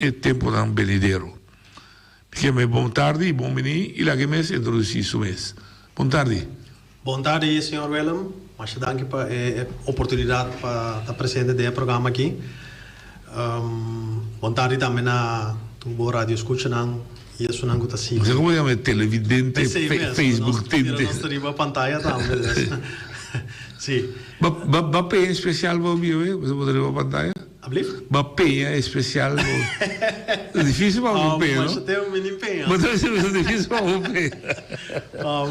e tempo da un benedero. Perché mi buon tardi, buon venì, e la che mi si introduci su mes. Buon tardi. Buon tardi, signor Willem. Mas danke per l'opportunità per essere presente del programma qui. Buon tardi também na tubo radio escuchan e isso não gusta assim. Mas como é que televidente, Facebook, tente. Nós teríamos a pantalla também. Sim. Bape é especial para o meu, você poderia a pantalla? Ablif? Bape é especial. É difícil para o meu, não? Mas tem um mini penha. Mas é difícil para o meu.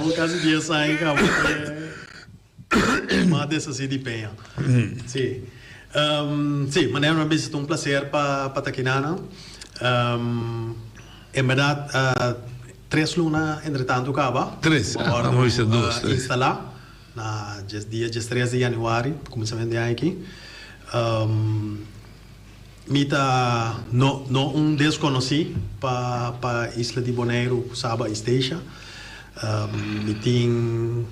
O caso de sair, cara, uma dessas de penha. Sim. Sim, mas é uma vez um prazer para Taquinana. Em verdade, 3 lunas, entretanto, acaba. 3, vamos a 2. Instalar, na dia 13 de janeiro, começamento de ano aqui. Mita não desconheci para Isla de Bonaire, Saba e Station. Me tem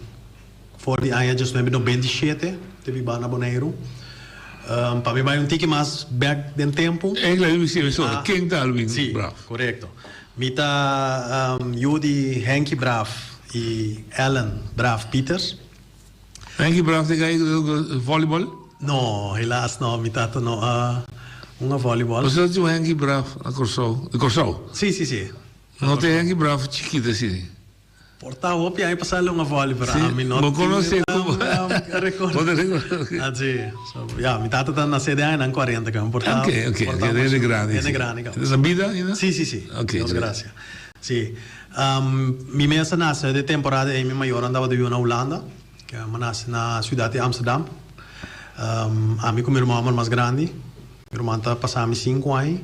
fora de ano, just 97, teve na Bonaire. Para mim vai tique mais back den tempo. É claro, sim, quem está ali? Sim, correto. Mita Judy Henky Braaf e Ellen Braaf Peters. Henky Braaf tem ganho voleibol? No, helaas no, mita to no uma voleibol. Você tem Henky Braaf na Corsol? Sim. Não tem Henky Braaf chiquita assim. Porta op aí passar uma voleibol. Não conhece como. Pode recordar. Sim. Ja, mita to na CDA na 40 kan porta. Ok. É grande. É grande. É vida ainda? Sim. Ok. Graças. Sim. Mi mesa nasce de temporada em minha maior andava de na Holanda, que nasce na cidade de Amsterdam. A mim com meu irmão mais grande. Meu irmão está passando 5 anos.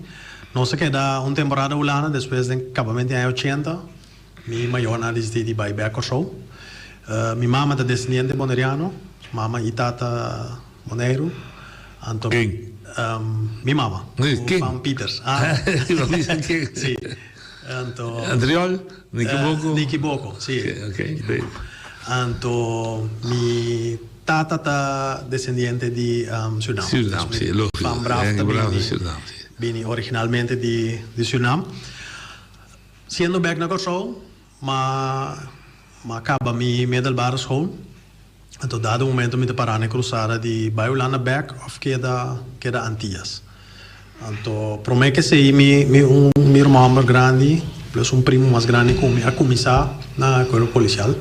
Nós queda uma temporada na Holanda, depois de acabamento em 80. Minha maior na de Baibé Show. Minha mama é descendente boneriano. Mama e tata Bonaire. Quem? Minha mama. Quem? Pam Peters. Sim. Andriol? Nicky Bocco, sim. Ok. Então, minha tata está descendente de Suriname. Suriname, sim, lógico. Van Braaf também. Suriname. Vini originalmente de Suriname. Sendo back na Kosovo, mas acaba minha middelbare school. Então, dado o momento, me deparar na cruzada de Baiolana back of queda Antillas. Então, para mim que sei, meu irmão mais grande, plus primo mais grande, a começar na escola policial.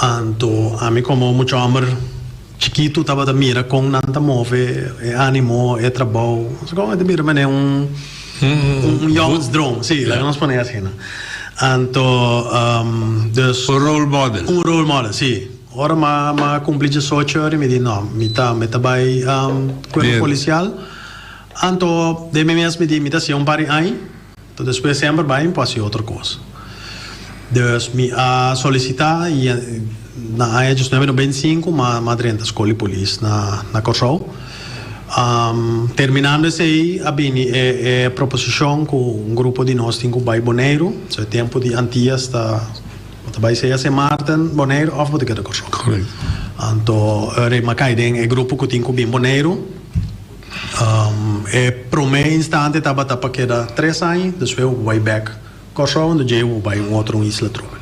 Então, a mim como muito amor chiquito, estava da mira com nanta move, ânimo, trabalho. Como de mira, mas é jongensdroom, sim, lá nós ponemos assim. Então, dus role model. Role model, sim. Ora, ma cumpri 18 anos e me diz, não, me tá vai escola policial. Então, de mim mesmo me diz, me dá se pari aí, então depois sempre vai pode ser outra coisa. Dus me solicitar e na área de 95, ma 30 escola polícia na Kosovo. Terminando esse aí, a bini é proposição com grupo de nós tem com Bai Bonaire, so tempo de Antillas vai ser a Martin Bonaire of wat ik het Kosovo. Correct. Então, é grupo que tem com Bonaire. Para o meu instante, estava para que era 3 anos, depois eu vai back Kosovo, onde eu vai outro isla troca.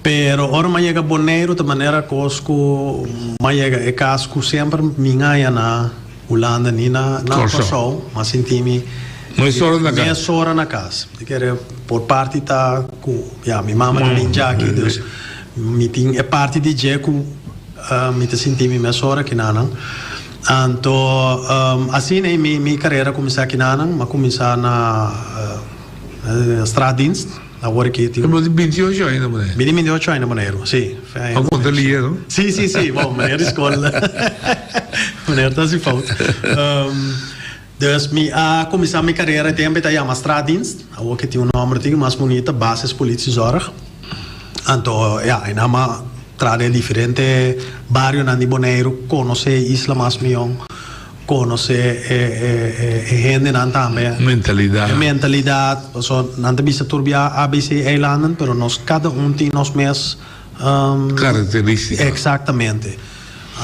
Pero ora mas chega Bonaire de maneira cosco, mas chega casco sempre minha na Holanda nem na Kosovo, mas senti-me mais hora na casa. Porque por parte tá com, minha mama também já aqui, dus me tem parte de jeco, me te senti-me mais hora que não. Então, assim é minha carreira começar aqui mas começar na Straddienst, na hora que tinha. Mas de 28 ainda, mulher. 28 ainda, mulher, sim. A conta ali, não? Sim, bom, mulher escola. Mulher tá se falta. Dus começar minha carreira tempo tá na Straddienst, a hora que tinha nome mais bonita, bases polícia-zorg. Então, ainda mais trade diferente barrio na Bonaire, conhecer Isla mais milhão, conhecer gente não também. Mentalidade, so não tem bisa turbia ABC eilanden, pero nós cada tem nós mesmos características. Exatamente.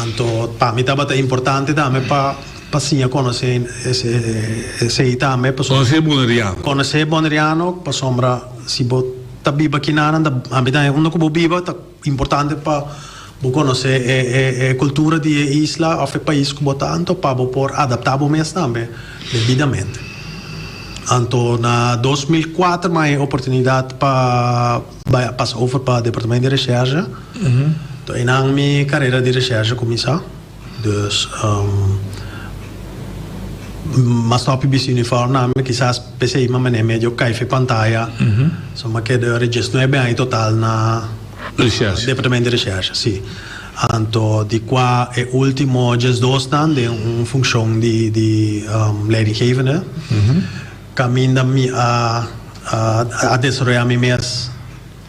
Então, para mim estava importante também para passinha conhecer esse também conhecer boneriano para sombra se bot tabiba kinana da ambita uno que biba tá importante para conhecer a cultura de isla ou país que tanto para por adaptar o mês também devidamente. Então na 2004 mais oportunidade para passar over para o departamento de recherche. Então na minha carreira de recherche começar. Dus mas top bis uniform namen quizás PC maar meneer medio caife pantalla so ma che de registro è ben total na departamento de recherche sì anto di qua e ultimo just dos dan de un funzione di leidinggevende caminda mi a desarrollar mi mes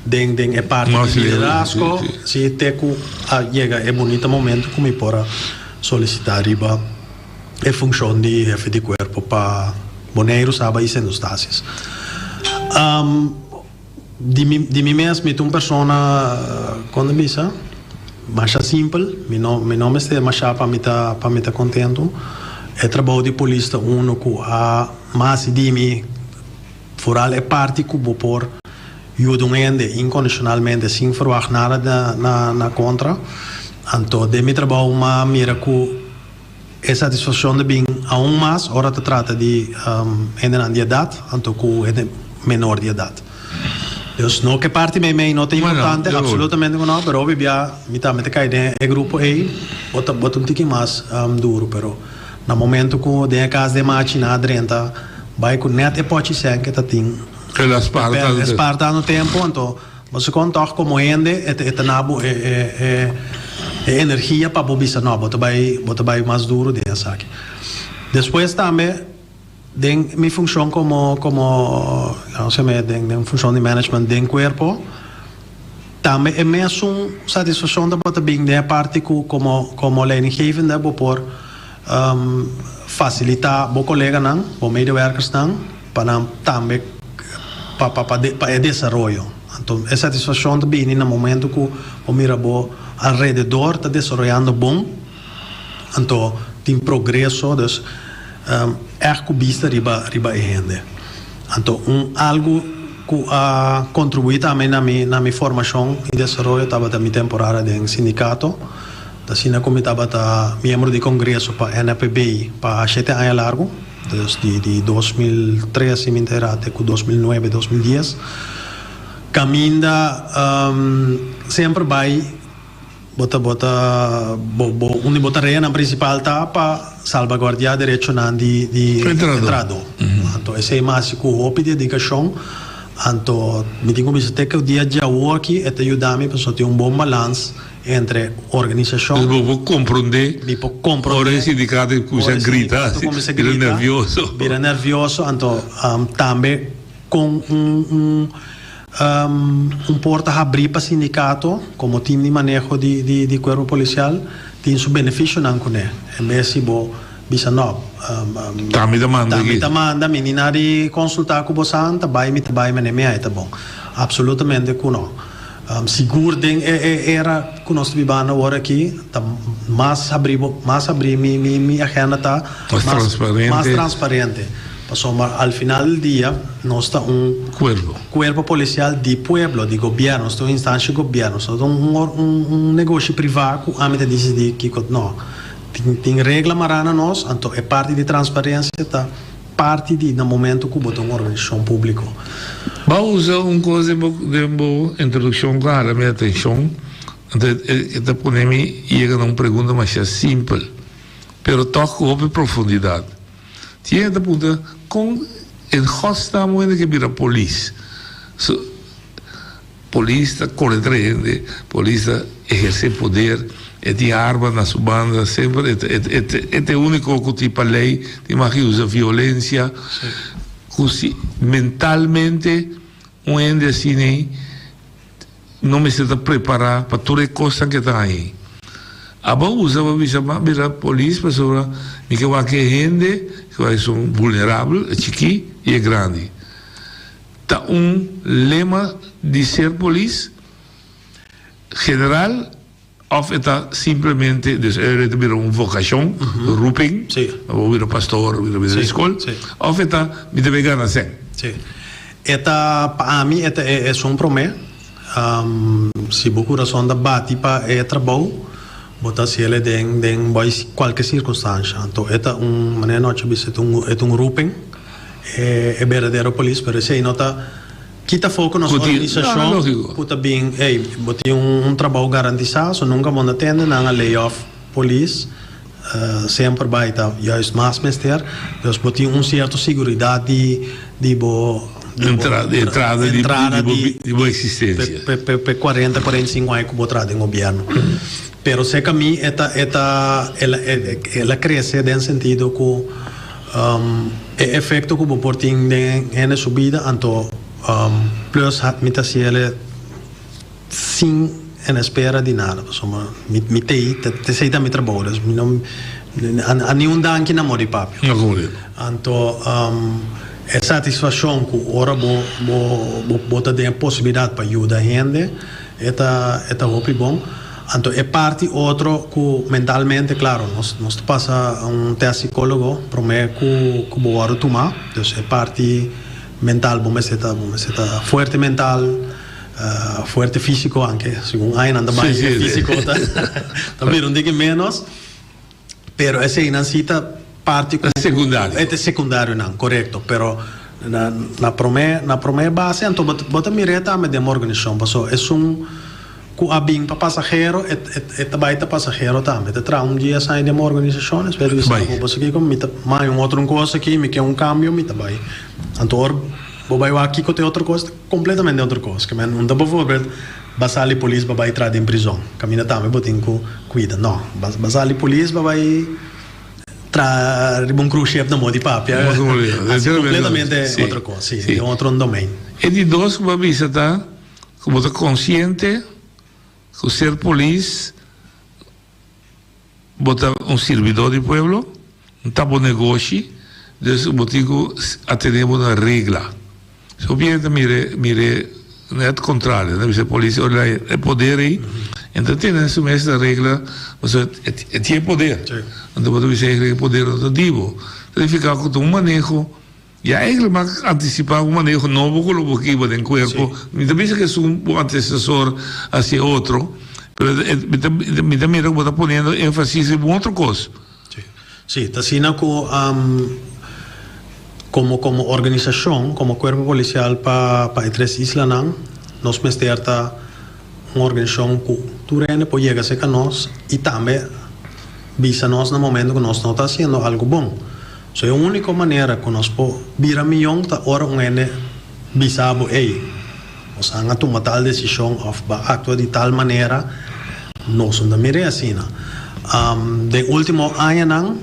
ding e parte di liderazgo si teku llega e bonito momento come pora solicitar riba e funzione di jefe di corpo para Bonaire usava isso nos taxis. De mim mesmo, uma pessoa quando me disse, mais simples, meu nome é mais para me tá contento. É trabalho de polícia uno que a mais de mim foral é parte que vou por ajudando incondicionalmente sem verwacht nada na contra. Então, de meu trabalho uma mira que é satisfação de bem aún mais hora se trata de ainda de idade, então que é menor de idade. Então, não que parte me não tem importante, absolutamente não, mas obviamente me também cai de grupo aí, bota um pouquinho mais duro, pero no momento que de casa de máquina adrenta, vai com net e pode ser que tá tem. Esparta no tempo, então você conta como ainda é nabo energia para bobisa não, bota vai mais duro de essa aqui. Depois também tem minha função como não sei me tem função de management do corpo. Também é mesmo satisfação da bota bem da parte como leidinggevende por facilitar o colega não, o medewerkers não, para também para desenvolvimento. Então, é satisfação também no momento que o mirabo alrededor está desenvolvendo bom. Então, tem progresso, dus é que vista riba gente. Então, algo que contribui também na minha formação e desenvolvimento estava na minha temporada de sindicato. Assim como estava membro de congresso para NPBI para 7 anos largo, de 2013 até 2009, 2010. Caminda sempre vai onde bota reina principal tá para salvaguardar o direito de entrado. Então esse é mais que o de dedicação. Então me digo que o dia de hoje é ajudar-me para ter bom balanço entre organização. Eu vou compreender. Ora esse sindicato que grita, vira nervioso. Então também com porta abrir para sindicato como time de manejo de corpo policial tem seu benefício não né é mesmo bisa não também demanda menina de consultar com você tá vai me é tá bom absolutamente que não seguro era que nós vivamos agora aqui tá mais abrir minha agenda tá mais transparente. Passou al final del día no está cuerpo policial de pueblo, de gobierno, está una instancia de gobierno, está un negocio privado que a mí te dice que no, tiene regla marana nos, entonces es parte de transparencia, está parte de no momento que botou uma organização pública. Vamos usar uma coisa de boa introdução clara, minha atenção. Esta pandemia chega a uma pergunta mais simples, mas toca com profundidade. Tinha esta pergunta com em godsnaam ainda que vira polícia. Polícia corretrende, polícia exerce poder, e tem arma na sua banda, sempre é o único tipo de lei que usa violência, que mentalmente um ende assim não me está preparado para todas as coisas que está aí. Agora usa a polícia para sobre que vai que gente que são vulneráveis, é chiqui e é grande. Tá lema de ser polícia general of het simplesmente, dus er weer een vocatie, roeping, of weer een pastoor, of weer een school, of het met de vegana zijn. Eta para mim eta é um promé. Se o coração da bate para é trabalho, botar se ele den bois qualquer circunstância. Então eta maneira nós é roeping, é verdadeiro polícia, pero se nota kita foco na organização, puta bem, botar trabalho garantizado, so nunca vão atender na layoff police. Sempre vai estar juist mais mestre, dus botar certa segurança de entrada de boa existência. Per 40, 45 anos que vou trazer no governo. Pero se que a mim ela cresce no sentido que o efeito que vou portar na subida, então plus hat me se ele sem en espera de nada. Insomma, mi sei da mi trabalho, a nenhum danke na modi papi. Então é satisfação que ora bota de possibilidade para ajudar a gente, é muito bom. Então é parte outro que mentalmente, claro, nós passa teste psicólogo, para mim que vou tomar, então é parte mental, vamos estar forte mental, forte físico anche, segundo aí anda mais físico, também não digo menos, pero essa inancita parte secundário. É secundário não, correto, pero na primeira base, então bota mireta me de uma organização, passou é que a bem para passageiro, é também para passageiro também, te traz dia sai de uma organização, espero que você aqui como mais outra coisa aqui, me quer cambio, me também, então vai aqui que tem outra coisa, completamente outra coisa, que não dá para ver basali polícia vai entrar em prisão, caminha também botem que cuida, não, basali polícia vai um cruzeiro na mão de papi, completamente outra coisa, sim, é outro domínio. E de dois, uma vista, tá? Como está consciente que ser polícia bota servidor do povo, não está bom negócio, então botigo atendemos na regra. Se obviamente mire não é o contrário, né? Se a polícia olha é poder aí, então tem essa mesma regra, mas é poder. Então você dizer que poder rotativo, então fica com um manejo, e aí ele vai antecipar um manejo novo com o que vai no corpo. Me também que é um antecessor hacia outro, mas me também que está ponendo ênfase em outra coisa. Sim, está sendo como organização, como corpo policial para três islas, nós mesterta uma organização que turene pode chegar a ser com nós e também visa nós no momento que nós não está fazendo algo bom. So, é a única maneira que nós podemos virar milhão da hora bisabo nós vamos tomar tal decisão ou actuar de tal maneira, nós não miramos assim. De último ano,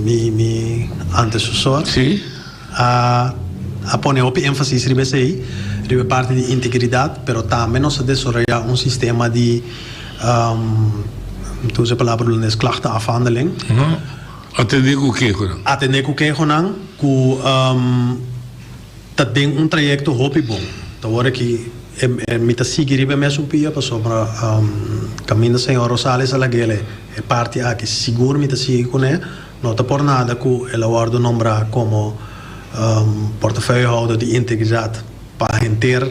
mi antecessor a poner ênfase ribe parte de integridade, pero também nós desarrollar sistema de tu usa a palavra de klachtenafhandeling. Atender com o que? Atender com o que tem trajecto hopi bom. Então agora que me tá seguindo mesmo pia para sobre caminho do Senhor Rosales Alaguele é parte aqui seguro me tá seguindo com ele não tá por nada que ela guarda nombrar como portafeuillehouder de integridade para ter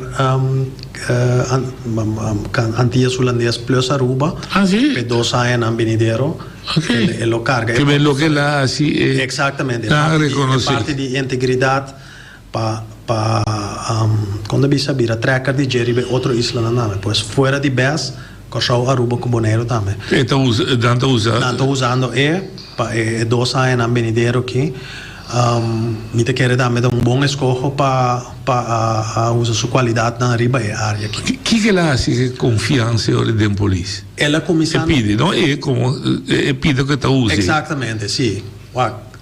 antigas holandês plus Aruba que 2 anos na Benidero ele carga que bem lo que lá assim exatamente parte de integridade quando bisa vira tracker de Jerry outro isla na nave pois fora de BES correu Aruba com Bonaire também então usando é 2 anos na Benidero aqui me te quer dar um bom escolho para usar sua qualidade na riba e área aqui que ela assim confiança de um polícia ela começa pede não é como pede que tu use exatamente sim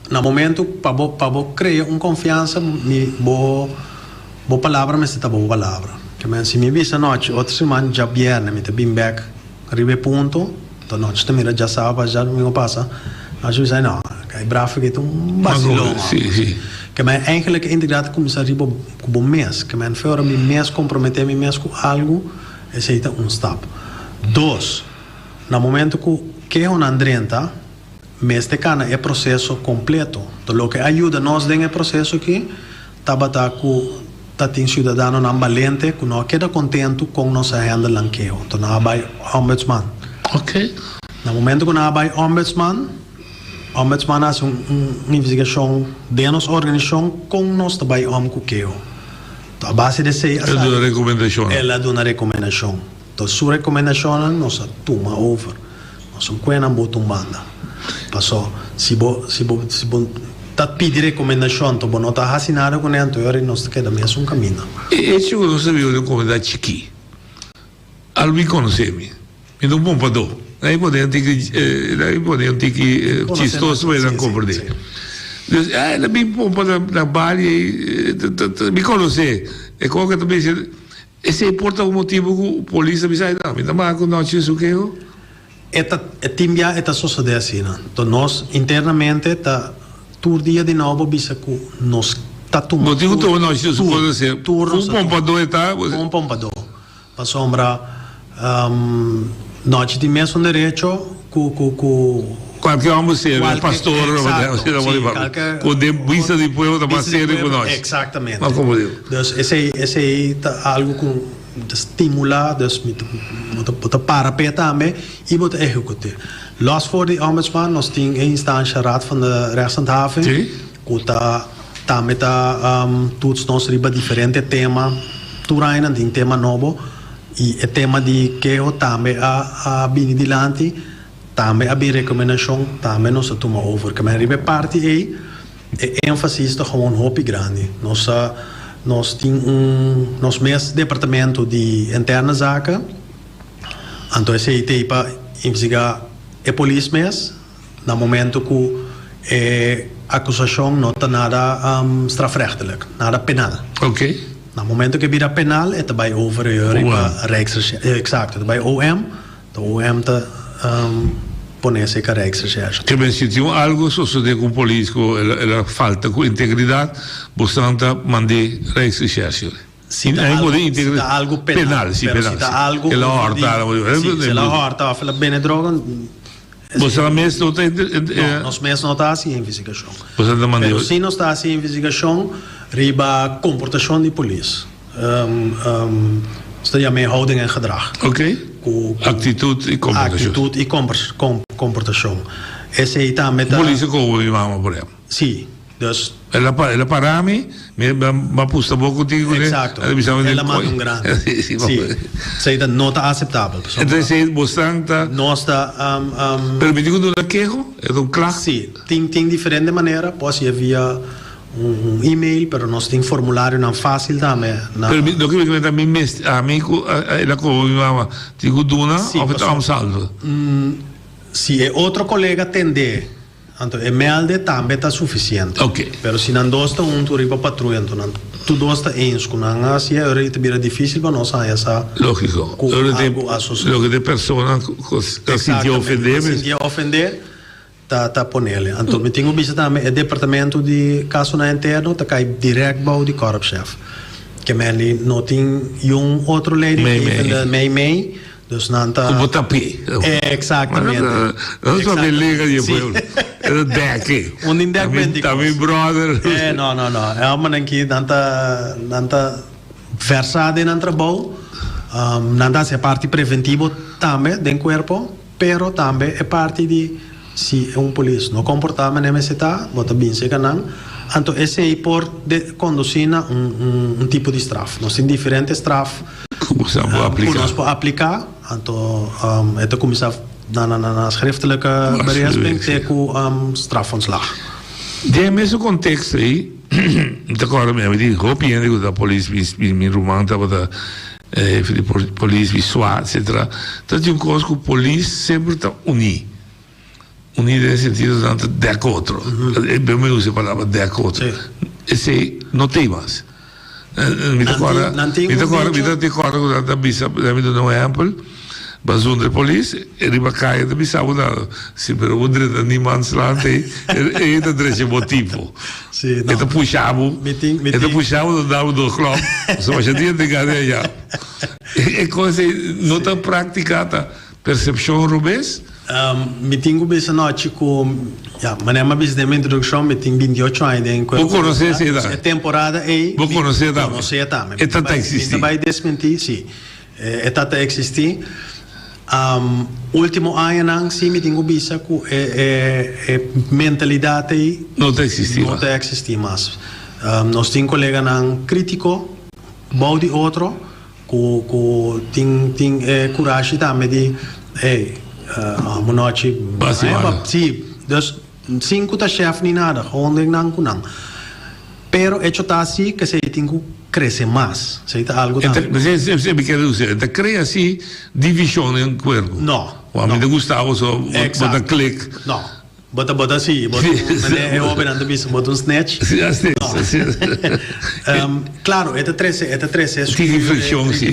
no momento para criar uma confiança boa palavra mas está boa palavra que se me visa noite outra semana já viernes me te bem back ribe ponto então noite também já sabe já me passa a gente diz não é bravo que tu vacilou que mas eigenlijk inderdaad começar ribe com bom mês que mas fora me mês comprometer me mês com algo é seita stap Dos, no momento que é una andrenta, este cana é processo completo. Então, o que ajuda nós nesse processo aqui, tem cidadão não valente, que não queda contente com nossa renda lanqueo. Então, não vai ombudsman. Ok. No momento que não vai ombudsman faz uma investigação de nossa organização com nós também ombudsman. Então, a base de ser ela dá uma recomendação. Ela dá uma recomendação. Então, sua recomendação nós toma over. Nós não botam banda. Passou, se tá pedir recomendação, então não tá assinado com ele, então nós queda mesmo caminho. Esse eu não sabia de comunidade chiqui. Albi conhece-me. Me dá bom padrão. Aí podem ter que chistoso vai não compreender. Ela bem bom para trabalhar me conhece. É como que também esse importa o motivo que a polícia me sai da, me dá mais com nós isso que eu. Timbia esta sociedade assim, então nós internamente tá tur dia de novo bisa que nós tá tomando. Motivo todo nós isso pode ser. Um pompador está. Um pompador. Para sombra nós temos mesmo direito qualquer homem ser pastor, com vista de povo da parceria com nós. Exatamente. Mas como digo. Então esse é algo com estimular, dus moet para também e moet executeren. Los voor de ombudsman, nós temos een instantie raad van de rechtshandhaving. Que também todos nós riba diferente tema, Turaina tem tema novo e o tema de que eu também a bini dilante, também a bem recomendação, também nós toma over. Que mas riba parte aí ênfase está gewoon hoop grande. Nós temos nosso mesmo departamento de interna zaken. Então, esse é para investigar a polícia mesmo, no momento que a acusação não está nada strafrechtelijk, nada penal. Ok. No momento que vira penal, é também over a Rijksrecherche. Exato, também OM. O OM está ponerse com a Rijksrecherche. Que bem, se tinha algo suceder com o político, ela falta com integridade, você mandei Rijksrecherche. Se dá algo penal, se dá algo ela horta, se ela horta, ela bem droga. Você mesmo não tem. Nós mesmos não está assim investigação. Você não mandou. Mas se não está assim investigação, riba comportação de polícia. Está já meio houding en gedrag. Ok. Atitude e comportação. Atitude e comportação. Esse aí está met. Polícia como me mama por exemplo. Sim. Dus ela para mim, me pusta pouco contigo, né? Exato. Ela manda grande. Sim. Isso aí não está aceitável. Então se você está. Não está. Permitindo do queijo, é do claro. Sim. Tem diferente maneira, pode ser via e-mail, pero nós tem formulário não fácil também. Do que me também amigo, ela como me mama, digo duna, ou está salvo. Se é outro colega atender, então é melde também está suficiente. Ok. Pero se não dosta tu riba patrulha, então tu dosta ens com não assim é bem difícil para nós essa. Lógico. Lo que de pessoa que se ofender tá ponele. Então me tenho visto também é departamento de caso na interno, tá cai direto bau de korpschef. Que me não tem outro lady mei. Dus não está. Como tapete. Exatamente. Não só me liga de povo. É deck. Independente. Também brother. Não. É uma que não está versada em trabalho. Não está se parte preventiva também do corpo, pero também é parte de se polícia não comportar nessa cidade, bota bem se canal. Então esse é por conduzir tipo de strafe. Nós temos diferentes strafes. Como se pode aplicar? Então, het commissar na schriftelijke berisping tegen strafontslag. De mesmo contexto aí, agora mesmo, eu digo, que da polícia me rumanta para a polícia visual, etc. Então, tem coisa que a polícia sempre está unida nesse sentido, tanto de acordo. Eu me uso a palavra de acordo. Esse não tem mais. Me recordo da bisa da no Apple, mas onde polícia ele vai cair da bisa udado. Se per onde da niman slante e da dreche motivo. Sim, não. Puxava do club. Só a gente ia de cadeia. E cosa non è praticata percezione rubes? Mi tengo bene noche con ma ne abbiamo visto introduzione mi tengo 28 anni in quella temporada e voi conoscete e tanta esiste vai desmenti sì e tanta esiste ultimo anno sì mi tengo bisa cu e mentalità non esiste mas nostro collega nan critico body otro cu ting coraggio também di monochi sì dus 5 chef ni nada onde nan kunang pero hecho tá así que se tengo crece más se está algo se mi chiede usted te crea así divisione in cuerpo no me gustavo so bota click no bota sì bota é operando bis bota snatch sì claro esta 13 es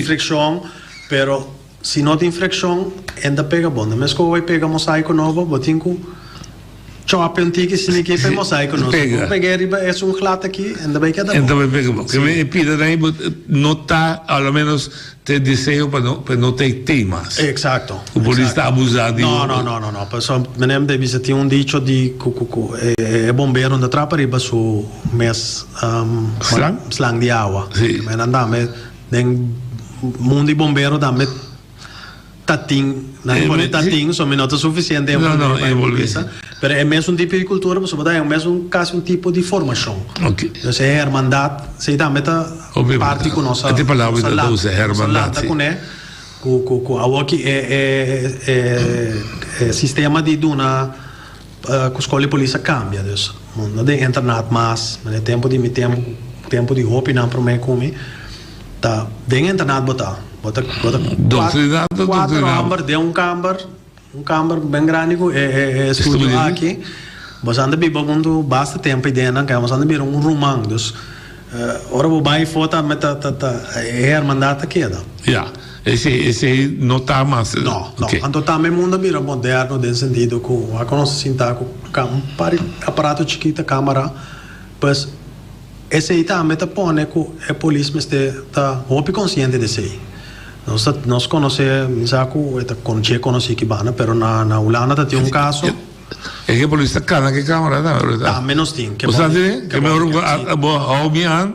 fricción pero se não tem fricção ainda pega bom mas quando vai pegar mosaico novo botinco chop antigo se ninguém faz mosaico novo pegar riba é glad aqui ainda vai cada ainda vai pegar bom que me pide daí notar ao menos te desejo para não ter temas exacto o polícia abusado no pessoal me lembro de visitar dicho de é bombeiro da trapa riba su mes slang de água mas andame den mundo de bombeiro dame tating só minuto suficiente não pero é mesmo um tipo de cultura mas é mesmo quase um tipo de formação então é hermandade se dá meta parte com nossa até palavra da usa hermandade com aqui é sistema de duna com escola e polícia cambia dus não tem internet mais mas é tempo de roupa não para mim comer tá tem internet botar quatro câmaras de um câmara bem grande é estúdio aqui mas anda bem mundo basta tempo ideia não que mas anda bem rumang dus ora vou vai foto meta é hermandade aqui da esse não tá mais não então também mundo bem moderno nesse sentido com a nossa cinta com aparato chiquita câmera mas esse aí também tá põe com a polícia mas tá hope consciente desse aí nós conhecemos saco eta conheci que bana pero na Holanda tem um caso é que a polícia cana que câmera da verdade menos tem que melhor ao mian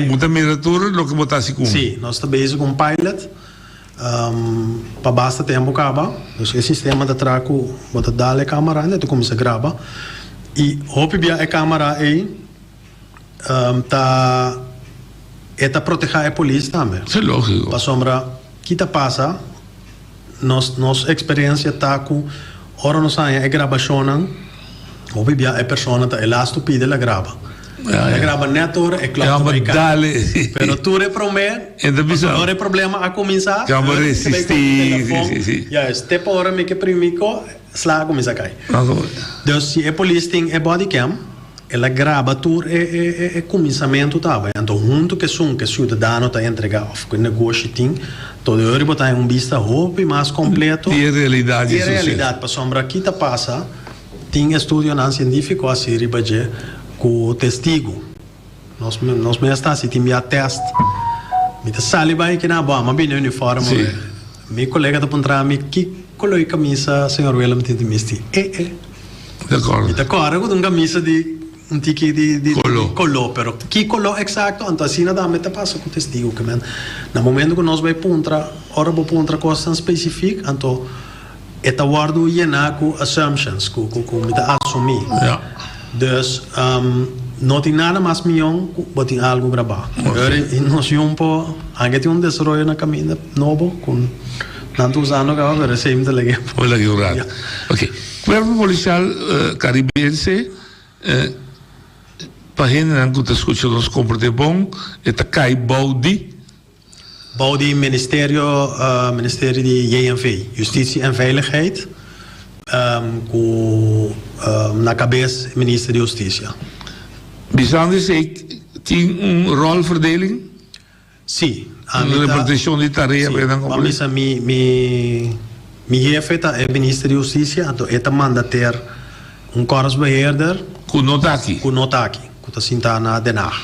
muita miratura lo que botasse com sim nós está base com pilot para basta tempo acaba esse sistema da traco bota dale câmera ainda tu começa a gravar e hope bia a câmera aí tá eta proteger a polícia também é lógico para sombra que tá passa nossa experiência tá com ora não sai a gravação ou bibia a pessoa tá elasto pide la grava la grava netor é claro pero tu repromet não é problema a começar já vou resistir este por me que primico slag começa a cair então se a polícia tem a body cam ela grava tudo é começamento tá então junto que cidadão tá entregar o negócio tem todo hora botar vista roupa mais completo e realidade para sombra aqui tá passa tem estudo não científico assim ribaje com testigo nós mesmo está se tem via teste me tá saliva que na boa mas bem uniforme meu colega tá pontra me que coloi camisa senhor William tem misti d'accordo com camisa de un tiki di collo però chi collo exacto anto assim nada meta passa com testigo que men na momento que nós vai puntra ora vou puntra coisa específica anto eta guardo iena com assumptions com meta assumir dus não tem nada mais milhão botin algo gravar agora nós um po anche tem desenvolvimento na caminho novo com tantos anos que agora sempre legal olha que raro ok corpo policial caribense para gente que está escutando nos comporte bom está cai Baudi Ministerie de JNV Justitie en Veiligheid na cabeça minister de Justiça Bisandi tem rolverdeling sim uma repartição de tarefa mi jefe é minister de Justiça então ele manda ter korpsbeheerder com notaki que está na Den Haag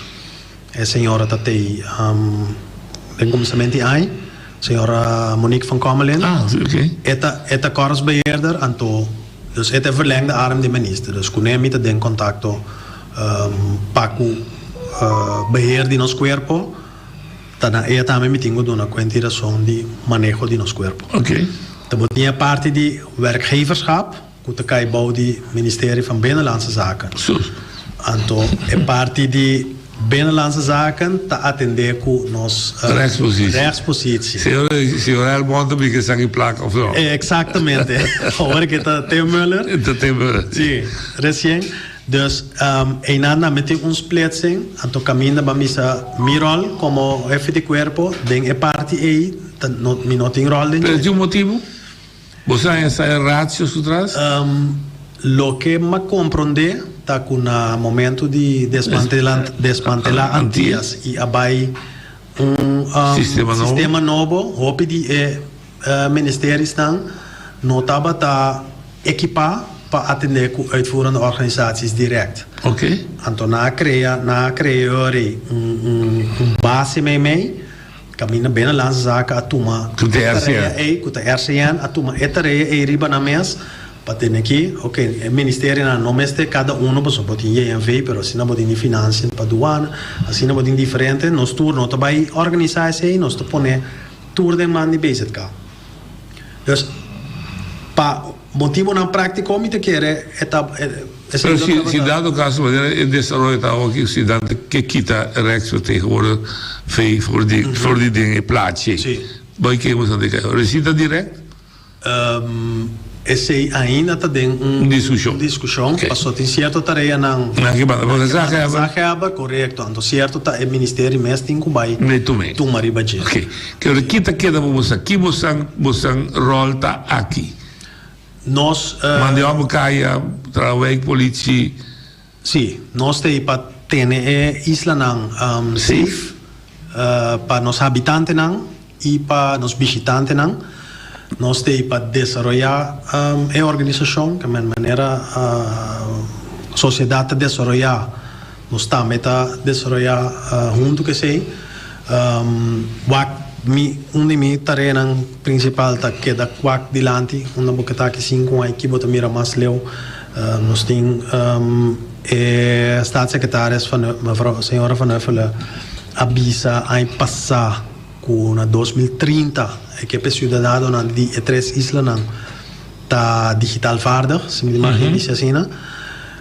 a senhora está tem começamento aí senhora Monique van Kommelin. Oké. Etta korpsbeheerder en to. Dus het is verlengde arm de minister. Dus kun je met den contacto paku beheer di nos cuerpo. Tana ella também me tinha dona quantitação de manejo de nos cuerpo. Oké. Dat wordt niet een parte die werkgeverschap. Dat kan je bouwen die ministerie van Binnenlandse Zaken. En toch een parte die Binnenlandse Zaken te attenderen ku nos rechtspositie. Senhor Elmonte, porque está aqui placa of zo. Exactamente. Hoor ik het, Theo Muller? Theo Muller. Sí, recién. Dus een anda met ons splitsing en to camina ba misa mi rol como jefe de cuerpo den e parte e mi not in rol den. Pero tem motivo? Você essa ratio sutras? Lo que me comprende ta con momento di desmantelar antias e abai sistema novo hopi di ministerie staan notaba ta equipa para atender com uitvoerende organisaties direct. Oké. Então na creare base mee. Camina Binnenlandse Zaken atuma. Kuta RCN atuma etareia e riba na mes. Patene aqui, ok, ministerio na nome este cada uno posso botin INV, pero assim não botin financiën para douane, assim não botin diferente, nos tour não tabai organisatie, nos te pone tour de man die bezig ka. Dus pa motivo na prático me te quere pero se dado caso el desarrollo está aquí cidade que quita rechts tegenwoordig veel voor die dingen plaatje. Bij que você diga, recita direct? Esse ainda está dentro discussão. Okay. Passou tem certa tarefa não. Correto. Então certo tá o ministério mesmo tem que vai. Tu maribaje. Ok. Que quita queda você aqui você rol tá aqui. Nós mandamos caia trabalho polícia. Sim, nós tem para ter isla não safe para nos habitantes não e para nos visitantes não. Nós temos para desenvolver a organização, que é uma maneira a sociedade desenvolver, nós também está desenvolver junto que sei, uma de minhas tarefas principais está que da quack dilante, uma boca está que 5 anos que bota mira mais leu, nós temos staatssecretaris mevrouw senhora Van Huffelen avisa a passar com 2030 que é cidadão de 3 islas está digital vaardig, se me imagina assim, né?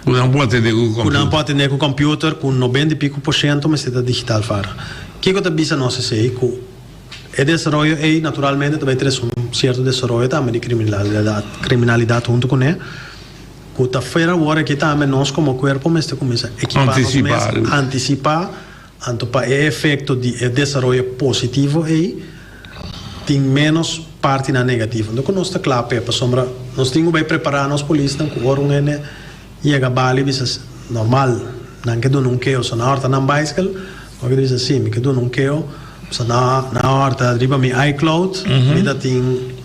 Não pode ter com computer com 90 e pico por cento, mas está digital vaardig. O que eu avisa nós sei que o desenvolvimento é naturalmente também ter certo desenvolvimento também de criminalidade junto com ele. Que está fora agora que também nós como corpo mas começa a equipar antecipar então para o efeito de desenvolvimento positivo aí tem menos parte na negativa. Então nós está claro para sombra nós temos que preparar nos polícia com o né e a bali bisa normal não que do não que eu só na horta não bicycle o que diz assim que do não que eu só na horta riba mi iCloud e da tem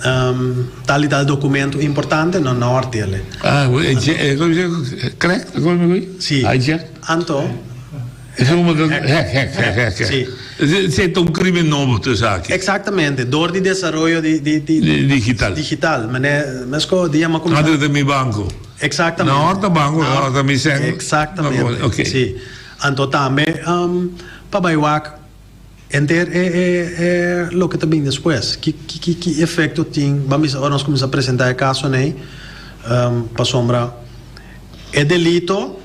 tal e tal documento importante na horta ele é correto como sim então é uma hack sim é crime novo tu sabe exatamente door die desarrollo digital mas co dia ma como de mi banco exatamente na horta banco na horta mi sen exatamente okay sim então também para baiwak enter lo que também depois que efeito tem vamos nós começar a apresentar o caso né para sombra é delito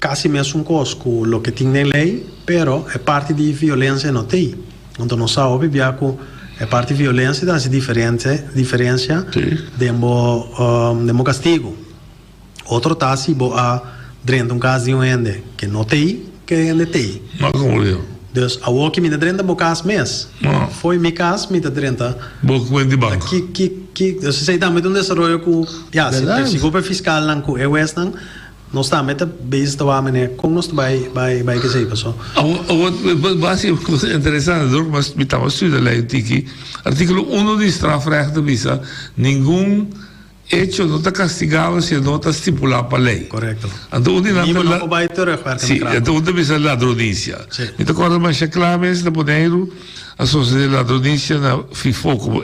quase mesmo coisa com o que tem na lei, pero é parte de violência não tem. Então não sabe que é parte de violência da diferença de castigo. Outro tá se a dentro caso de ende que não tem, que ende tem. Mas como eu? Dus a que me dentro do caso mês. Foi meu caso me dentro. Boco de banco. Que você sei também um desenvolvimento com se o fiscal não com o West não nós estamos bezig te waren como nós bij gezegd zo. Wat interessante, hoor, mas me estava estudando lá tiki. Artículo 1 de strafrecht visa nenhum hecho no está castigado si no está stipulado para lei. Correcto. Entonces, Sì, entonces bisa ladronicia. Mi ricordo ma c'è clames da Boneiro, a società di ladronicia na Fifoco,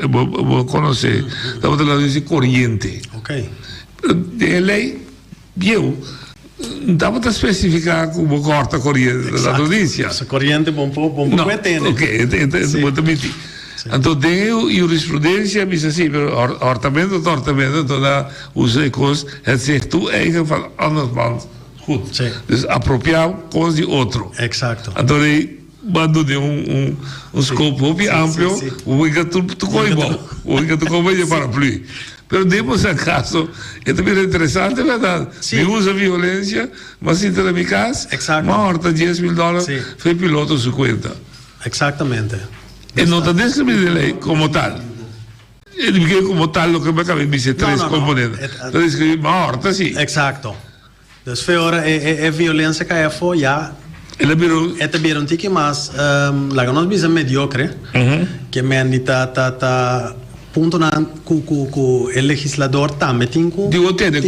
conosce, da ladronicia corriente. Ok. E lei, io, dava da specificare come corta corriente della ladronicia. Se corriente un po' Ok, molto metti. Entonces, jurisprudencia dice sí, pero hortamento, toda usa de cosas, het zegt toe eigen van andersman. Goed. Sí. Dus apropriado cosas de otro. Exacto. Entonces, mando de un scopo muy amplio, ubica tu coibo, ubica tu coibo para plus. Pero demos a caso, es también interesante, ¿verdad? Sí. Me usa violencia, mas si te da mi casa, exacto. Ma horta $10,000, sí. Fue piloto su cuenta. Exactamente. E non da descrivere di lei come tal. E perché come tal lo che mi capisce dice tre componenti. Da descrivere morta, sì. Exacto. Dus veel è violenza che è fuori, ja. E la biro... E te biro un tiki mas, la conosco bisa mediocre, che men di ta punto na cu il legislador tambe tinku. Digo tiene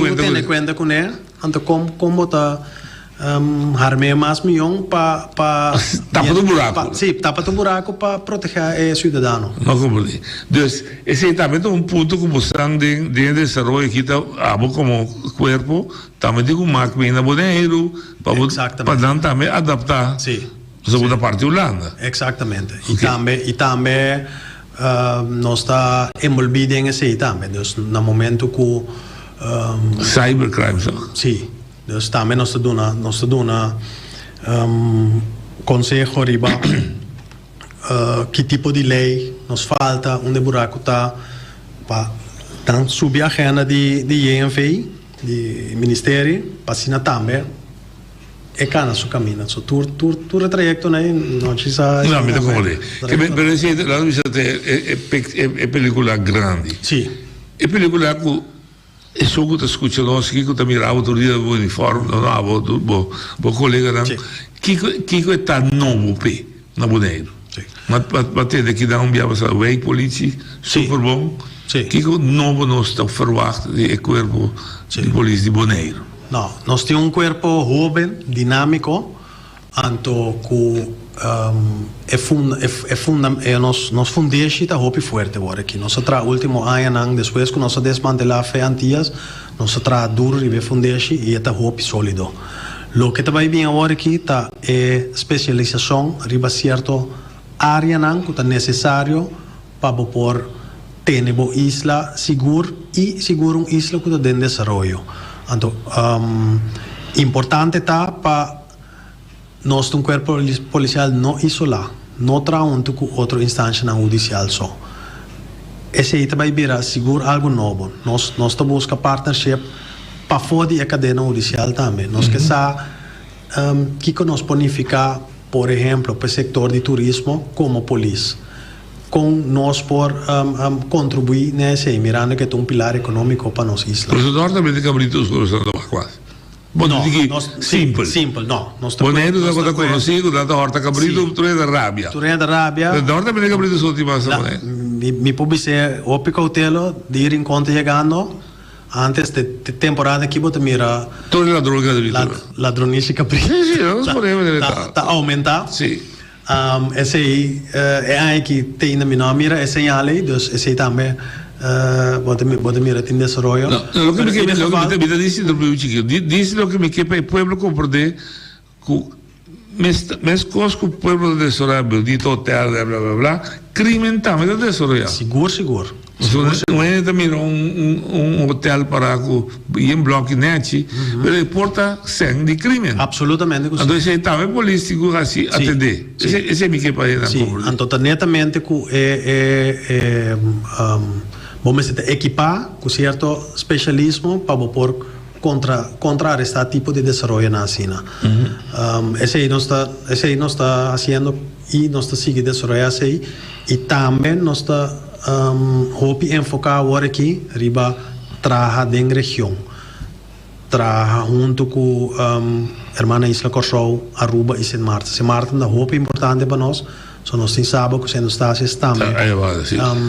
cuenta con él, anto como ta harme mais milhão para tapa do buraco. Sim, tapa do buraco para proteger o cidadão. Não compreendo. Então, esse também é ponto que você tem de desenvolver aqui como corpo, também tem uma máquina Boneiro para dar também adaptar. Sim. Sobre a parte Holanda. Exatamente. Okay. E também nós está envolvido em isso também. Dus no momento que cybercrime, sim. Dus também nós damos conselho riba que tipo de lei nos falta, onde buraco está, para subir a agenda de INVI, de Ministério, para assinar também, e cana su cammino. So, tu trajecto non ci sa. No, mi come lì. Per esempio, la è pellicola grandi. Sì. È pellicola che e so che scucciano che miravo tu di uniforme non avevo bo collega chi è tan nuovo pe na Boneiro ma te che da un biava sa wei politie super bom chi nuovo non sta verwacht di corpo di politie di Boneiro no nós temos um corpo jovem dinâmico anto que nós fundamos a roupa forte agora aqui. Nós tra último ano depois que nós desmantelar fe antigas, nós tra duro e fundamos e esta roupa sólido. Lo que vai bem agora aqui tá é especialização riba certo área nang que tá necessário para por ter uma isla segura e seguro uma isla que tá dentro de desenvolvimento. Então, importante tá para nós um corpo policial não isolado, não junto com outra instância judicial só. Esse aí também virá seguro algo novo. Nós buscamos partnership para fora da cadeia judicial também. Nós que que nos bonificar, por exemplo, para o setor de turismo como polícia. Com nós por contribuir nesse mirando que é um pilar econômico para nossa isla. Mas o norte também tem que abrir os corações da quase. No, simple, no. Boneiro da cosa conosciuto, da horta cabrito, Turé da Rabbia. Turé da Rabbia. Da horta me cabrito sotto di massa Boneiro. Mi pubblice opi cautelo di ir incontro llegando antes de temporada que bota mira. Turé la droga di ladronice cabrito. Sì, non sponevo delle ta aumenta. Sì. Esse aí é aí que tem na minha mira, é señale, dus esse também bota mira tem desarrollo. No, lo que me dice dice lo que me quepa el pueblo comprende que mes cosas que el pueblo de desarrollo dito hotel bla bla bla crimen también de desarrollo. Seguro. Não é também um hotel para ir em bloco net, mas porta sem de crime. Absolutamente. Então esse é também político assim atender. Esse é me que para ir. Sim. Então netamente que vamos equipar com certo especialismo para por contra este tipo de desarrollo na China. Esse aí nós está fazendo e nós está seguindo desarrollar assim e também nós está hopi enfocar agora aqui riba trabalha dentro da região trabalha junto com hermana Isla Corsou, Aruba e Sint Maarten. Sint Maarten é hopi importante para nós. So nós sabemos que sendo estácios também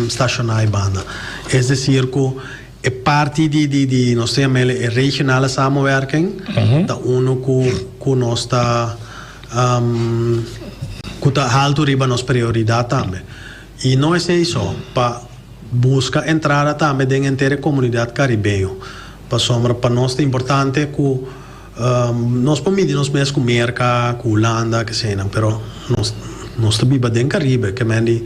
estacionar a banda. É decir, que è parte di nostra regionale samenwerking, da uno con nostra alto riba nos priorità tambe. E noi sei so, pa busca entrare tambe dentro comunità caribea. Pa sombra pa nós é importante que nós pomidi nos mes com Merca, com Holanda, que sei não, pero nós também ba dentro Caribe, que mendi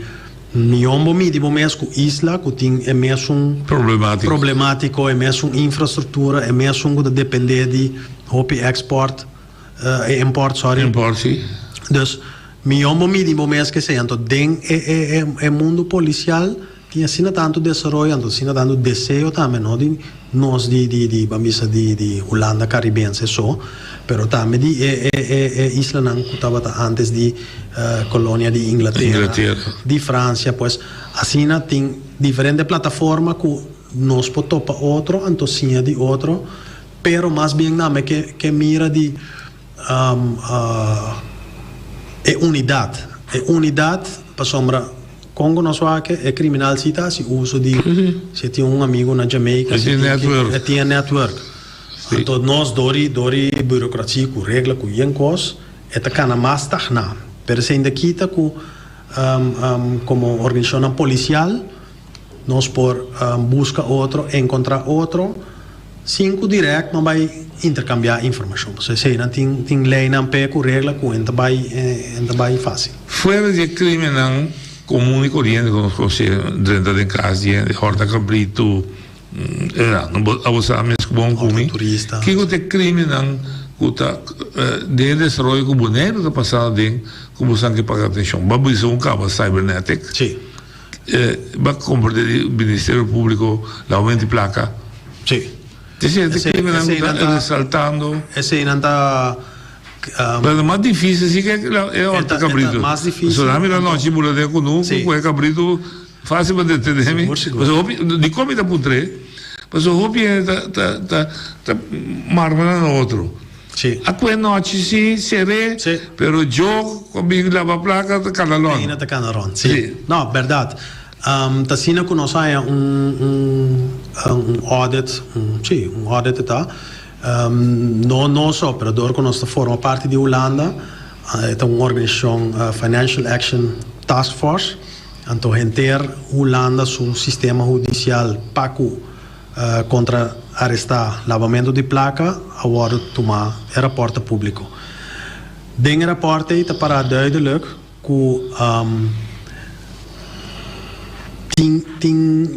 miombo midi bo mes com isla, que tem é mesmo problemático, é mesmo infraestrutura, é mesmo que depende de hopi export, import, sorry. Import, sim. Dus miombo midi bo mes que sei, então dentro é mundo policial tinha sina tanto desenvolvimento, sina tanto desejo também, não de nós de bambisa de Holanda caribense só, pero também de isla não que estava antes de colônia de Inglaterra, de França, pues assim tem diferente plataforma que nós podemos topa outro, então sim de outro, pero mais bem não é que mira de unidade para sombra Congo não só que é criminal cita se uso de se tem amigo na Jamaica se tem network então nós dori burocracia com regra com yankos é cana mais tachna pero se ainda quita com como organização policial nós por busca outro encontrar outro cinco direto não vai intercambiar informação se sei não tem lei não pé com regra com ainda vai fácil fora de criminal comune e corriente conosco se dentro de casa de horta cabrito não abusar mesmo bom comi que o te crime não kuta de desenvolvimento com boneco da passada de como sangue pagar atenção babu isso cabo cybernetic sim ba compra do Ministério Público la aumento de placa sim esse crime não está ressaltando esse não está mas o mais difícil sim que é horta cabrito. Mais difícil. Só na minha noite mula de conosco, com cabrito fácil para entender. Mas o de comida putre, mas o hobby é tá marmana no outro. Sim. A quella noite sim seré, pero eu comigo lava placa da canalon. Ainda da canalon. Sim. Não, verdade. Tassina que nós há audit, audit tá. Não só operador que nós forma parte de Holanda é uma organização Financial Action Task Force então enter Holanda seu sistema judicial para contra arrestar lavamento de placa agora tomar rapporto público den rapporto está para duidelijk que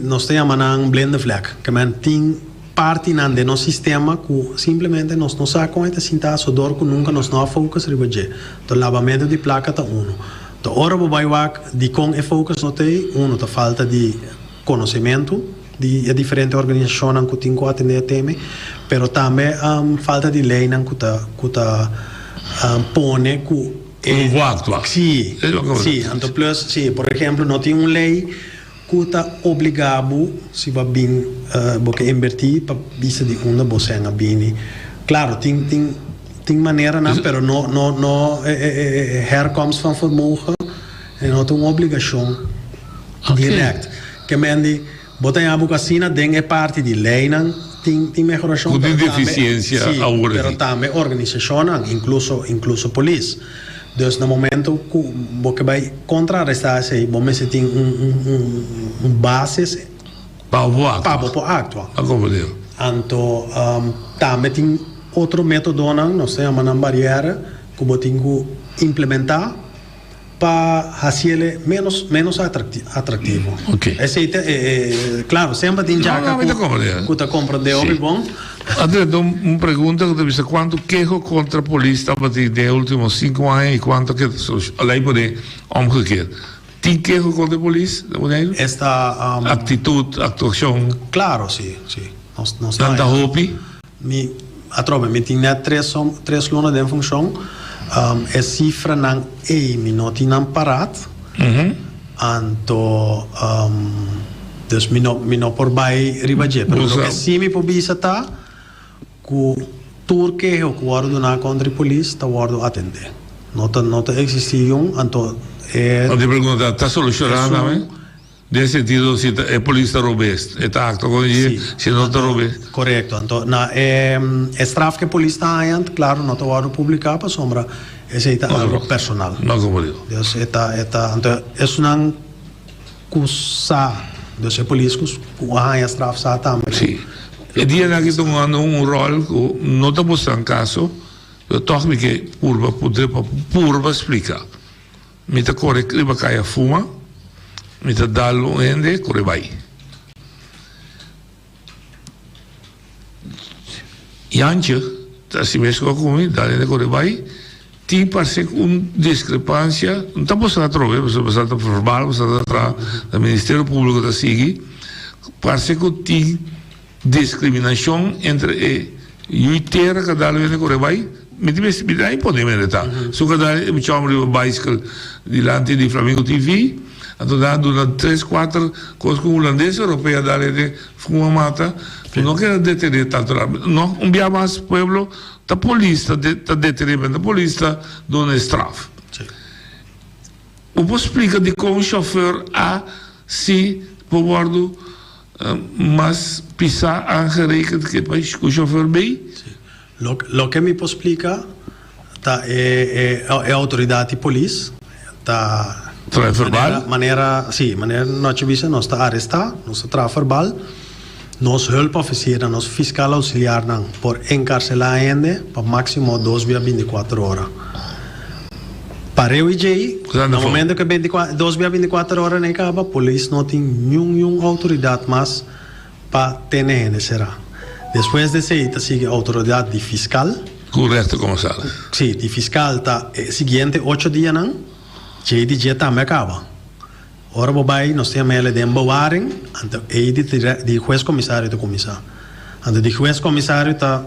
nós temos een blinde vlek que men tem parte de nosso sistema que simplesmente nós não sabemos sentar só dor que nunca nós não focus ribaje então lavamento de placa tá então ora vai de com e focus não tem tá falta de conhecimento de diferente organização que tem que atender tema pero também falta de lei que tá pone que sim então plus sim por exemplo não tem uma lei que está obrigado se vai bem porque invertir para vista de onde você é bem claro tem maneira não pero não herkomst van vermogen en não tem uma obrigação direct que mende botar a bucacina den é parte de lei não tem melhoração com deficiência agora pero também organização incluso polícia dus no momento que você vai contrarrestar se você tem bases para o acto então também tem outro método nós temos uma barreira que você tem que implementar para fazer menos atrativo esse claro sempre tem já que está compreendendo bom André, uma pergunta que deve ser quanto queijo contra a polícia estava nos últimos 5 anos e quanto que a lei pode omgekeerd. Tem queijo contra a polícia? Esta atitude, atuação? Claro, sim. Tanta roupa? Me tinha 3 anos de função. A cifra não tem parado. Então, dus não por vai ribaje. Porque se me pobisa tá que turque o guardo na contra a polícia está guardo atender. Não tá existiam, então a pergunta está solucionada, Nel sentido, se è polizia robusta, è tatto con gli, se non è robusta. Correcto. Entonces, straf que polícia está claro, no te voy a publicar, para sombra, es algo personal. No, como digo. Entonces, entonces, es una cosa, entonces, polícia que hay straf sa también. Sì. E dia che hanno un ruolo, non ti posso in caso, io tocco che purva spiega. Mi ta corre che vai a fuma, mi ta dallo ende, corre vai. Ianche, si mesco come, dalle corre vai, ti pare una discrepanza, non ti posso trovare, perché è stato verbale, è stato tra il Ministero Pubblico da Sighi, pare che ti discriminazione entre io terra che dalle corre vai, mi dai pode in realtà su che dalle diciamo il bicycle di lanti di Flamengo TV hanno dato una 3-4 cose olandese europea dalle fumata non che detenere tanto no abbiamo mas pueblo ta polizia ta detenere la polizia non è straf un po' spiega di come un chauffeur ha si può guardare mas pisar aangerekend que país o chauffeur bem? Lo que me explica é a autoridade de polícia tá verbal maneira nós visa nós está arrestar nós está verbal nós hulpofficier nós fiscal auxiliar não por encarcelar ainda para máximo 2 via 24 horas para eu e no momento que 2 via 24 horas nem acaba a polícia não tem nenhuma autoridade mais para ter ainda será depois de ser sigue a autoridade de fiscal correto como sabe sim de fiscal tá seguinte 8 dias não já de dia também acaba ora bobai nós temos ele de embawaring então de juiz comissário de comissário então de juiz comissário tá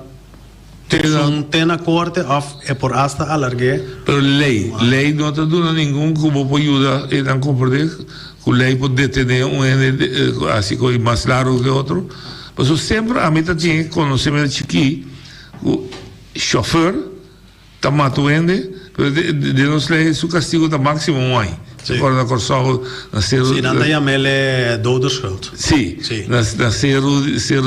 tem na corte é por hasta alargue pero lei não está dando nenhum como pode ajudar e não compreender que lei pode detener assim como mais claro que outro mas sempre a mim tinha conhecimento chiqui o chauffeur está matando de nós lei su castigo está máximo um ano agora na corso na ser sim não tem a mele doderschuld sim na ser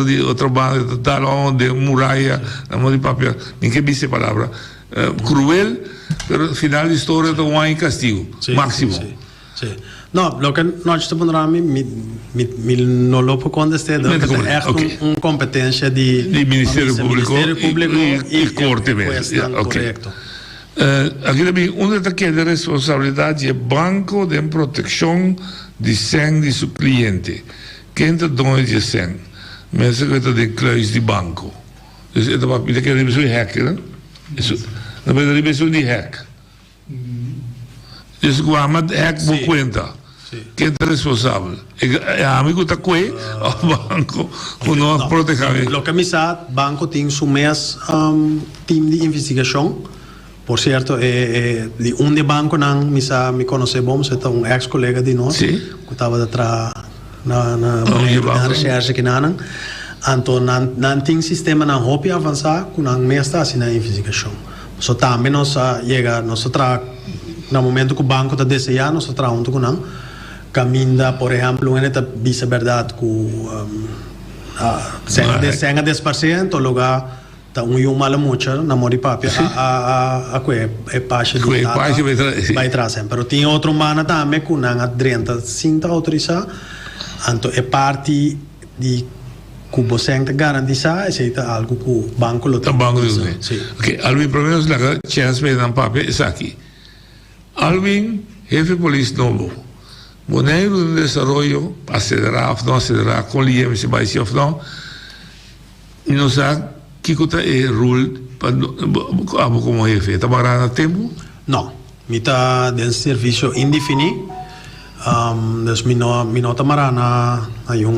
de outro bando tal onde muralha na mão de papel ninguém disse palavra cruel pero final de história do um ano castigo máximo sim no lo que nós estamos falando não lo puedo contestar é uma competência de Ministério Público e corte mesmo correto aqui também uma das responsabilidades é banco de proteção de sangue de seu cliente quem te dona de sangue mesmo que te de cluis de banco isso é uma coisa que é de hack né isso na verdade é de hack isso que o amad hack por conta quem é responsável é amigo da coe o banco com nós proteger lo que me sabe banco tem seu mês time de investigação por certo de de banco não me conhece bom você tá ex colega de nós que estava atrás na recherche que não então não tem sistema não hobby avançar com não me está assim na investigação só também nós chega nós tra no momento que o banco está desejando nós tra junto com não caminha por exemplo ele está bisa verdade com senha 10% lugar tá mala mucha na mori papi a que parte do vai trazer pero tem outro mana também com na adrenta cinta autorizar então é parte de que você garantiza é algo que o banco lo tem ok Alvin problemas la chance de dan papi é aqui Alvin jefe polícia novo Boneiro de desarrollo acelerar ou não acelerar com l'IMC vai ser ou não e não sabe que é o rule como jefe? Está parando a tempo? Não. Mi está de serviço indefinido. Mi não está parando a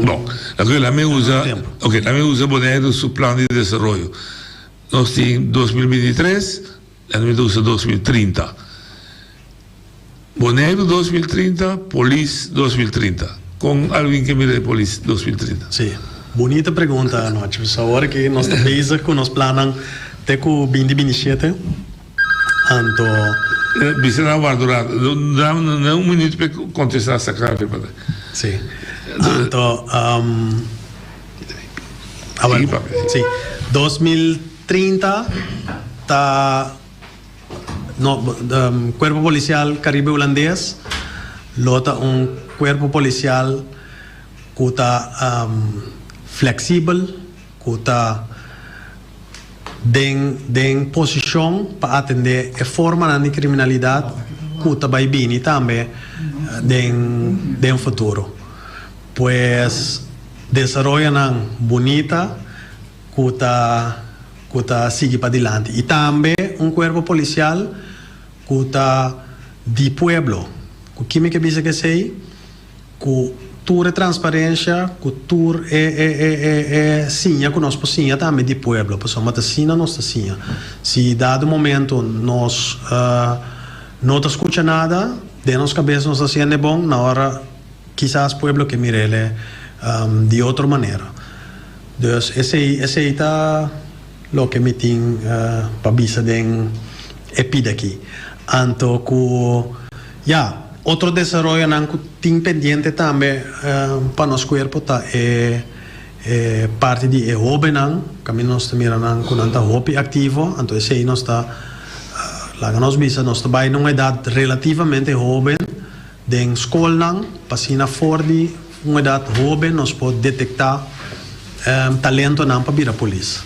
Bom, la me usa Boneiro su plano de desenvolvimento. Nós temos 2023, a me usa 2030. Boneiro 2030, Polícia 2030. Com alguém que mira de Polícia 2030. Sim. Bonita pergunta, Noite. Agora que nós estamos com os planos até com 2027. Então... Bisa na guardar. Dá um minuto para contestar essa pergunta. Sì. Tanto, sì, 2030 Cuerpo Policial Caribe Holandés lota un cuerpo policial que está flexível, que está en posición para atender a forma de criminalidad que está bien también en futuro. Pues desarrollan bonita que está sigue para adelante. Y también un cuerpo policial que está de pueblo. Que me dice que sei que tour transparência, cultura sinha que nós possíamos também de pueblo, pessoal, mas assim não está assim. Se dado momento nós não está escutando nada, de nossa cabeça nós está sendo bom, na hora quizás pueblo que mire ele de outra maneira. Então esse está o que me tem para bisa den epida aqui. Anto que outro desenvolvimento que tem pendiente também para nosso corpo é parte de jovem, que nós estamos mirando com um hobby ativo, então esse aí nós está lá nós está em uma idade relativamente jovem, de escola, para fora de uma idade jovem nós podemos detectar talento para vir a polícia.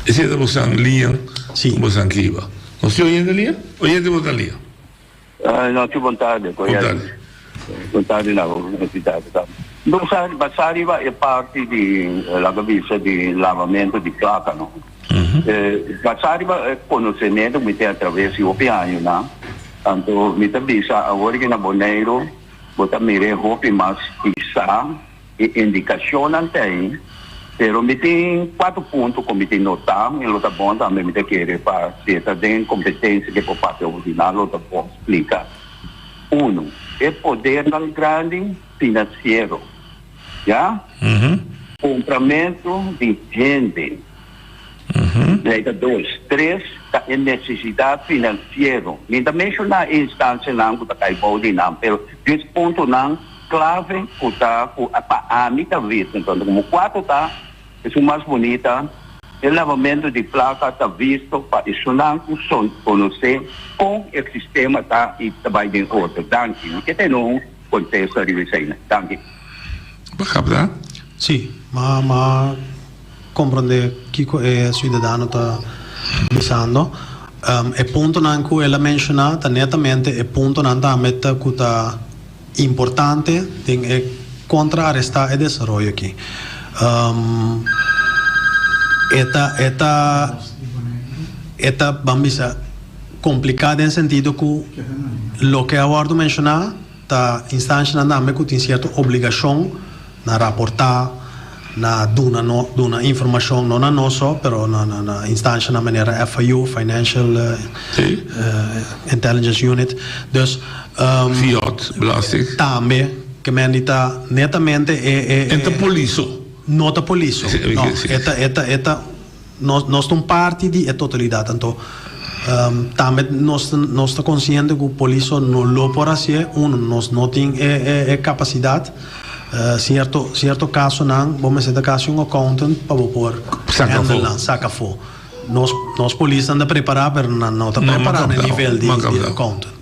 Esse é da você linha, sim, você aqui va. Nós estamos oyendo linha? Oyendo você linha? No, più vontade na università. Basari è parte della vista di lavamento di placca, no? Basari è conoscimento che attraverso i piani, no? Tanto mi tabisa a ora che na Boneiro, bota mire hopi mas isa e indicazione ante, pero mi tem 4 puntos come ti nota, e lo tá bom também mi te chiede para se tá den competenza che può parte ordinare, lo tá bom explica. 1. É poder não grande financeiro, já? Compramento de gente. 2. 3. É necessidade financeira. Me dá mencionar a instância não que está caibando não, pero esse ponto não clave que está para a minha vida. Então, como 4 está, é o mais bonita. O lavamento de placa está visto para isso não conhecer como o sistema está e trabalha em outro. Danke. Que tem um contexto de isso. Danke. Bacana. Sim, mas compreende que o cidadão está pensando. O ponto que ela mencionou, netamente, o ponto que está importante é contra-arrestar o desenvolvimento aqui. Esta vamos a complicada em sentido que lo que abordo mencionar ta instância na que tem certa obrigação na reportar na duna informação não na nossa, pero na instância na maneira FIU, Financial Intelligence Unit, dus Fiat, belasting. Também que me dita netamente Enta polícia. Nota polícia. Nós somos parte da totalidade. Então, também nós estamos conscientes que a polícia não lo pode fazer. Nós não temos capacidade. Certo caso, não, vamos dizer, caso um accountant para pôr saca fora. Nós polícia não preparar, mas não está preparado no nível de accountant.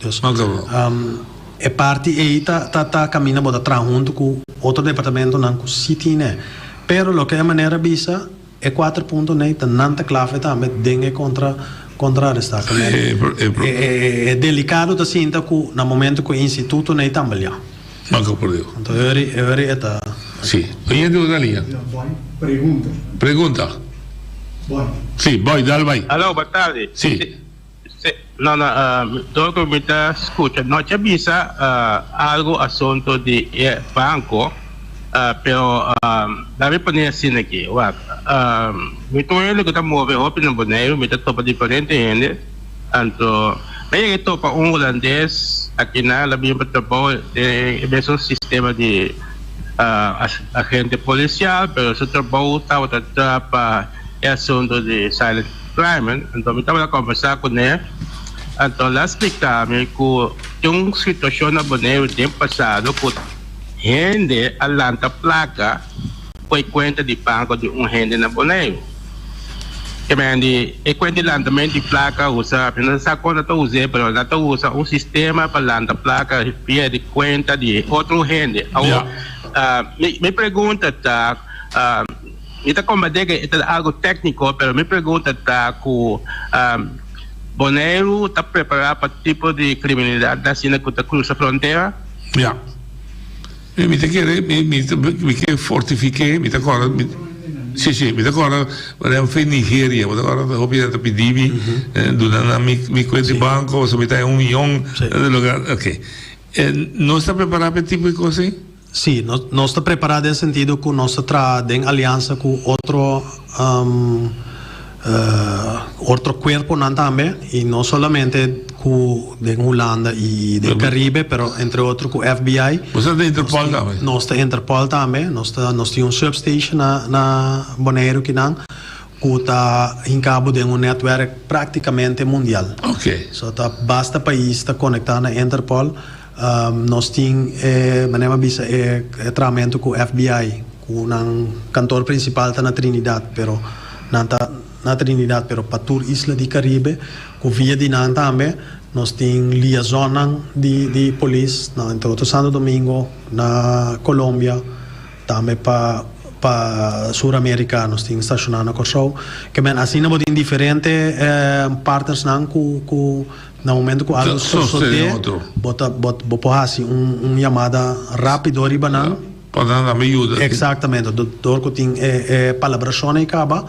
É parte aí está caminhando para trás junto com outro departamento não com city, né? Pero lo que é maneira bisa é 4 pontos né, tanta clave também dengue contra arrestar. É delicado da cinta que no momento que o instituto né também. Manca por Deus. Então é tá. Sim. Oyendo da linha. Pergunta. Sim, vai, vai. Alô, boa tarde. Sim. Todo que me está escutando, não tinha visto algo assunto de banco. Pero dami pa niya sinaki wag ito ngayon ko tamo over hope ng Bonaire may tato pa diferente hindi anto may ito pa un holandés aqui na labi yung trabaho mesmo sistema de agente policial pero sa trabaho tao pa assunto de silent crime anto may tama na conversar ko niya anto last week kami ko yung sitwasyon na Bonaire din pasado ko gente allanta placa poi conta di banco di un gente na Bonaire. Che quindi e quindi l'andamento di placa usa non sa quando tu usi però la tu usa un sistema per l'anda placa via di conta di altro gente. Mi pregunta ita como diga ita algo técnico, pero me pregunta ku Bonaire está preparado para tipo de criminalidade assim que está cruza a fronteira? Ja. Mi te chiede, mi che fortifiche, mi te ancora, sì, mi te ancora, vorremmo fare in Nigeria, mi te ancora, hoop je dat op je divi, doen dan mi questi banco, so mi te un milione, ok. Non sta preparato per tipo di cose? Sì, non sta preparato nel sentido che non sta in alleanza con otro cuerpo también, y no solamente de Holanda y del Caribe, pero entre otros con FBI. ¿No está Interpol también? No está Interpol también, no está un substation na Bonaire que está en cabo de un network prácticamente mundial. Ok. So basta país está conectado a Interpol. Nós temos tratamento com o FBI, com o cantor principal na Trinidad, pero na Trinidad, pero para toda a isla do Caribe, com via de nan também, nós temos liaison de polícia, entre outros Santo Domingo, na Colômbia, também para Sul-América, nós temos estacionado na Kosovo, que assim nós temos diferentes partners no momento que algo sucede, bota assim chamada rápido ribanan. Para dar me ajuda. Exatamente, doutor que tem palabração e acaba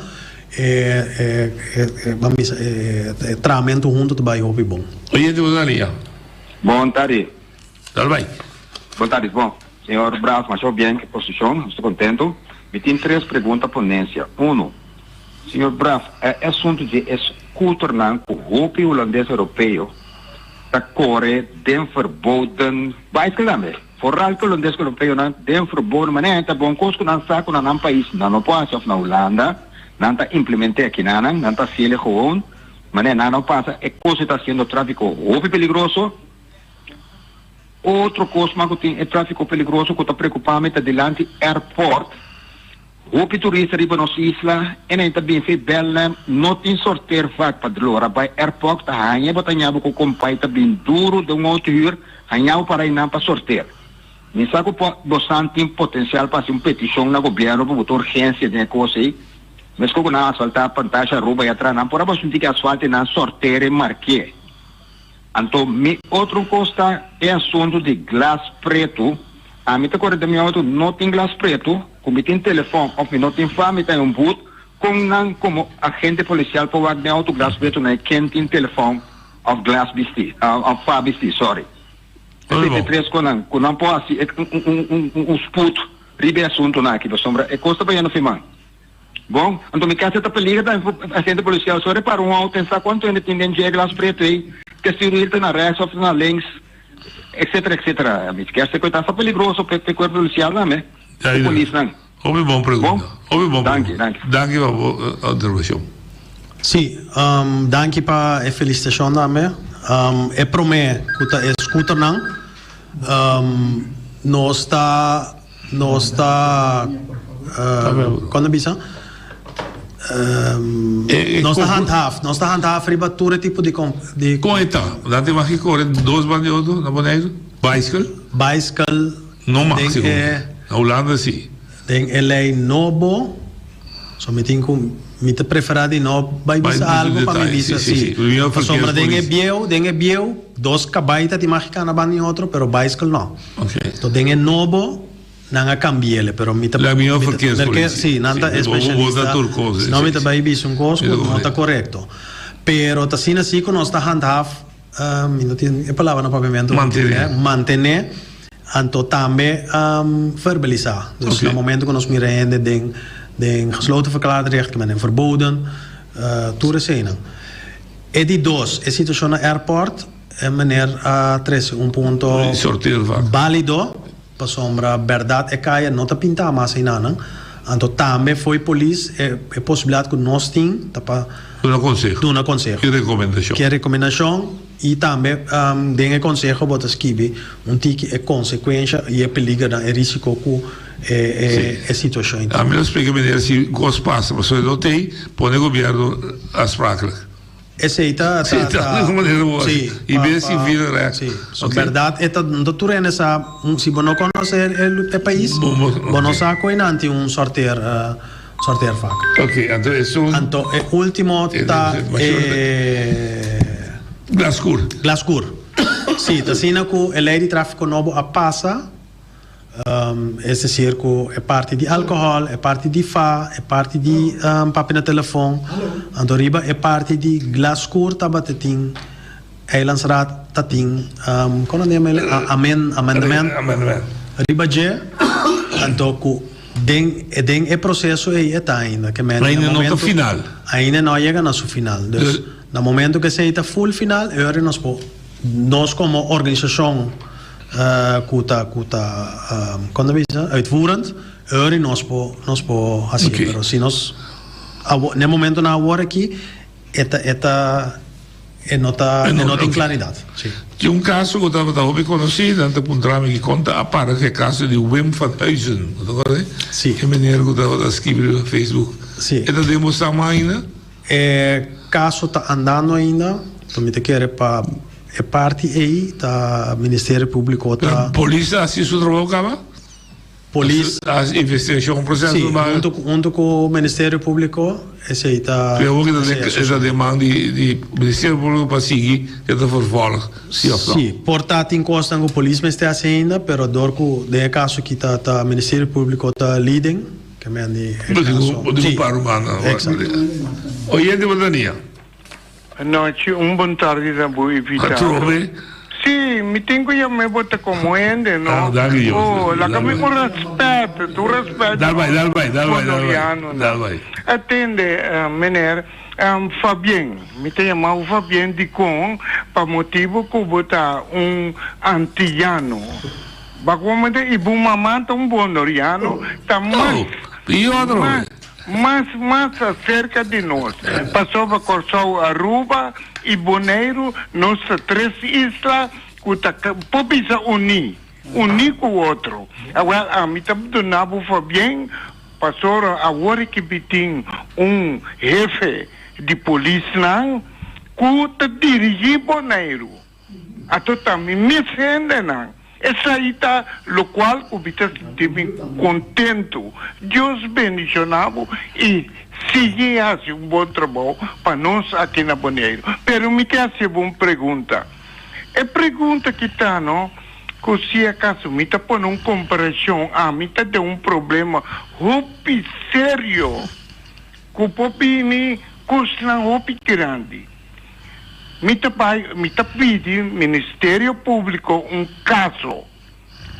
tratamento junto também é bom. Oi, Daria. Boa tarde. Tudo bem? Boa tarde, bom. Senhor Bravo, achou bem que posição, estou contente. Me tem 3 perguntas à ponência. 1. Senhor Bravo, assunto de scooter com o hoop holandês europeu da corre den verboden bicycle vooral que o holandês europeu não den verboden mas é bom coisa que não saco na um país não passa na Holanda não tá implementar aqui não tá sele gewoon mas não passa é coisa está sendo tráfico hoop peligroso outro coisa mas tem é tráfico peligroso que está preocupado tá delante airport. Hoop turista riba nos isla en ainda bem fe bellen not in sorteer vaak padlora by airport ta hanya batanya ko kompai ta bin duro de outro huur hanya para ina pa sorteer. Ni saco bosan tem potencial para um petição na governo para botar urgência de coisa aí. Mas como na asfaltar pantalla rouba e atrás não por abaixo que asfalto na sorteer e marquee. Então mi outro costa é assunto de glass preto. A mim tá correndo meu auto não tem glass preto. Como tem telefone, ou não tem fama, tem boot, como agente policial para o de auto glass preto, não quem tem telefone, of glass bisti, of fá bisti, sorry. Tem 3 com não pode sput, ribe assunto na aqui, sombra, é costa para não filmar. Bom, então me casa tá peliga da agente policial, sorry para auto, pensar quanto ainda tem dentro de glass preto aí, que se irrita na rechts ou na links, etc. Me esquece que está peligroso para o corpo policial, não é? Houve bom pergunta. Dank je voor de observação. Sim, dank para a felicitação também. É para mim que é scooter não está quando bisa não está handhaaf riba todo tipo de como está? Dante mag je correr 2 bandidos na Bonaire? Bicycle? No máximo. Na Holanda sim. Tem LA Nobo, so me te preferado no vai bisa algo para me bisa sim. Sombra dengue bieu, 2 cabaita de mexicana bani outro, pero bicycle não. Okay. To dengue Nobo não cambiele, pero me te perché sì, nanta specialista. No me te vai bisa coisa, não está correto. Pero tasina sì con nostra handhaaf, não tem palavra no pavimento. Mantener. Anto também verbalizar. Dus no momento que nós miramos den gesloten verklaard recht, men en verboden, toerisenen. E di 2, a situação na airport, meneer trece ponto válido, para sombra verdade e caia, não está pintar mais em nada. Anto também foi polícia, possibilidade que nós temos, para Doe een consejo. Doe een consejo. Que recomendação. Que recomendação, e também tem o consejo para escrever que é consequência e é perigo e risco com a situação. A mim explica melhor se gosto passa, mas eu não tenho, põe o governo as práticas. Essa aí tá de maneira boa. E bem se vira, né? Sim, verdade, é doutor nessa se você não conhece o país, você não sabe que não sorteio fac. Ok, então é último tá Glasgow. Sim, tá sendo que a lei de tráfico novo a passa. Esse circo é parte de álcool, é parte de é parte de papo na telefone, então é parte de Glasgow, tabateting, Eilandsraad, tating, como é ele? Amendment. Riba je, então é processo aí ainda, que ainda não está final. Ainda não chega no final. Dus, no momento que se está full final, nós como organização quando avisa uitvoerend nós po assim pero se nós no momento na hora aqui não tem claridade. Tinha um caso que eu estava conhecido antes de encontrar que conta a para que caso de Wim van Huysen, sim, que menino que estava escrevendo no Facebook. Sim. Está demonstrando ainda? Caso está andando ainda, também te quer para é parte aí da Ministério Público da polícia assim se trabalhava? Polícia a investigação processo junto com o Ministério Público esse aí tá eu vou que essa demanda de Ministério Público para seguir que está por fora sim portanto encosta com a polícia mas está ainda pero dorco de caso que tá Ministério Público tá leading que me andi digo para humana oi de Badania. Noite, bom tarde da boa evita. Sì, mi tengo io me vota como ende, no? La que con respeto, tu respeto. Dal vai. Attende, mener, Fabien, mi te chiamavo Fabien di Con, per motivo che vota antillano. Ma come te, i buon mamanta bondoriano, mais acerca de nós. Passava Corsou Aruba e Boneiro, nossa três islas, que precisa unir com o outro. Agora, a mim também donava bem, passou agora que tem chefe de polícia, que dirige Boneiro. Até também me sente, não. Essa aí está, o qual o Vitor esteve contente. Deus bendicionava e sigue assim bom trabalho para nós aqui na Boneiro. Pero me quer fazer uma pergunta. É pergunta que está, não? Que se acaso me está pondo uma comparação, me está de problema muito sério. Que o popini custa muito grande. Me pedi Ministério Público caso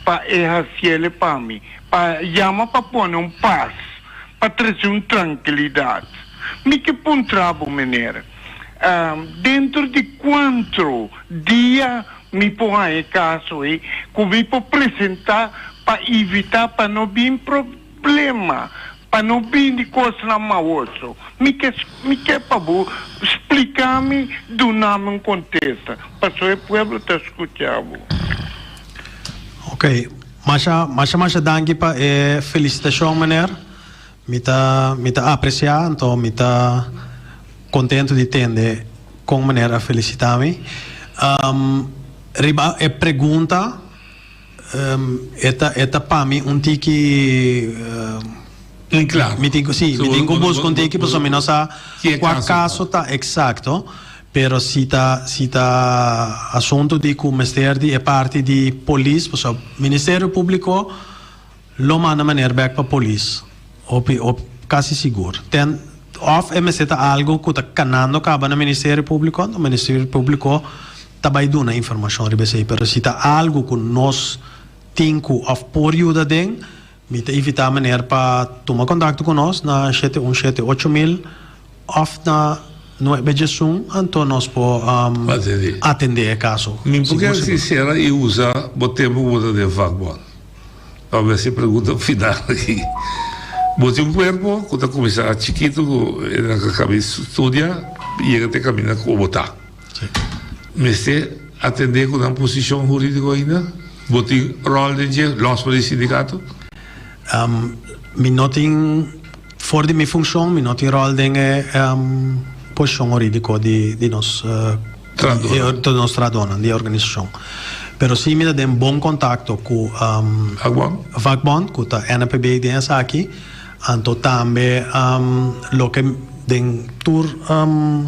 para exercer para mim, para chamar para pôr paz, para trazer tranquilidade. Me que pontravo, menina. Dentro de quanto dia me põe caso aí, que me pode apresentar para evitar, para não vir problema. Para não vir de coisa na maoso. Me quer para explicar-me do nome em contexto. Para o povo está escutando. Ok. Mas danke para felicitação, maneira. Me tá apreciando, então me tá contente de entender com maneira felicitar-me. Riba é pergunta. Eta para mim tique claro. Mi dico bus con te che posso meno sa qual caso sta esatto però si ta assunto di commercio e parte di police posso Ministero Pubblico lo manda maniera back per police o quasi sicuro ten of MS algo che sta canando caba na Ministero Pubblico no Ministero Pubblico ta bai dona informazione ribesei però si ta algo che nos tinku of por aiuta den mi te invita meneer para tomar contato con nós na 7178000 of na no bejesum então nós po atender caso. Me porque sincera e usa botemos o de vagbon. Talvez se pergunta final aqui. Botei corpo quando começar chiquito na cabeça estudia e ele te camina com botar. você atender com uma posição jurídica ainda? Botem rol de los para o sindicato? Mi não tem, fora de minha função, mi não tem rol de posição jurídica de nós tradona, de organização. Pero sim, me dá bom contato com Vakbond, com a NPB de aqui, então também lo que den tour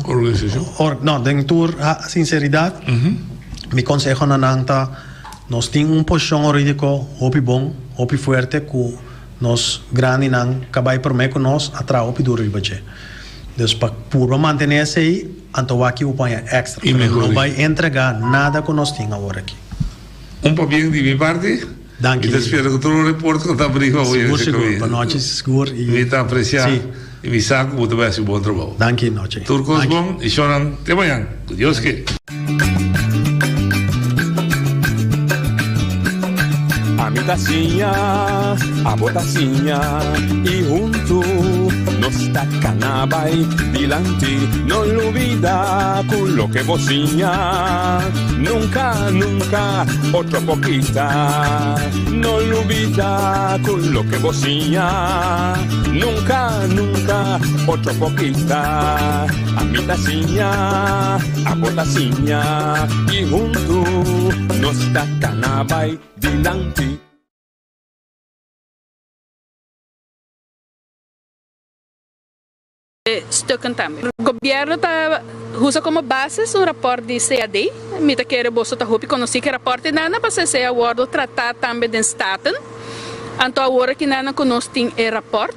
organização, não, den tour a sinceridade. Mi consejo na nanta, nós temos posição jurídica, hopi bom, hopi forte, que nós grande não cabai por meio com nós atrás hopi duro ribache. Dus para manter isso aí, então aqui o põe extra. Não vai entregar nada que nós temos agora aqui. Papel de minha parte. Dank je. E espero que tu não reporte que está briga hoje. Seguro, para nós seguro. Me está apreciando. E me sabe que você vai bom trabalho. Danke, noite. Turcos bom e choram até amanhã. Deus que. Tacinha, a botacinha e junto nos tacanabay dilante, no olvida con lo que vocinha, nunca, nunca, otro poquita, no olvida con lo que vocinha, nunca, nunca, otro poquita, a mi tacinha, a botacinha y junto nos tacanabay dilante. Stukken também. O governo usa como base um rapport de CAD. Mita quer bolsa tá roupa conheci que rapport nana para ser acordo tratar também de staten. Então agora que nana conosco tem rapport,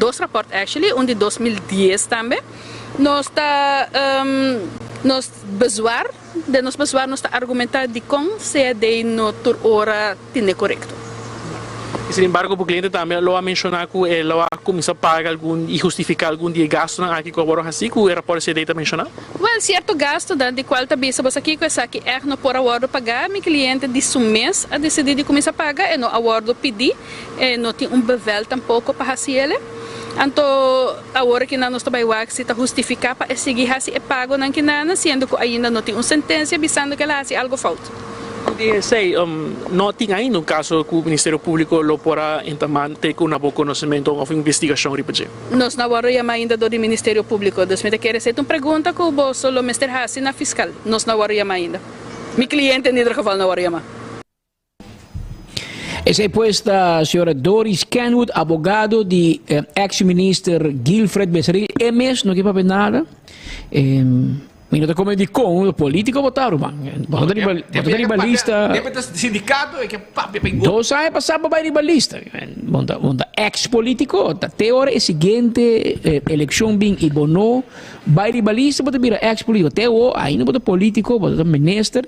dois rapport actually, de 2010 também. Nós tá nós bezwaar, nós está argumentar de com CAD no tur hora tinha correto. Sin embargo, o cliente também lo ha mencionado que ele va a começar a pagar algum e justificar algum dia gasto aqui com o assim que era por esse data mencionar. Well, certo gasto de qual também sabes aqui que essa que não por acordo pagar, meu cliente de mês a decidir de começar a pagar e no acordo pedir, e não tem bevel tampouco para fazer ele. Então, agora que nós estamos se está justificar para seguir fazer pago não que nada, sendo que ainda não tem uma sentença avisando que ela faz algo falta. Sei, não tem ainda um caso que o Ministério Público lo porá ter um bom conhecimento ou investigação repetida. Nós não vamos chamar ainda do Ministério Público. Então, me quer ser uma pergunta que o bolso lo Mr. Hassi na fiscal. Nós não vamos chamar ainda. Meu cliente, em outro geval, não vamos chamar. Essa é posta a senhora Doris Kenwood, abogado de ex-ministro Gilfred Becerril. É mesmo, não quer nada. Minuto come di con politico votaram, mano. Bota ribalista. Deve sindicato e que Dois anos passava para ribalista. Monta ex-político, até hora é seguinte eleição bem e bono, vai ribalista, bota vira ex-político. Até hora ainda bota político, bota ministro.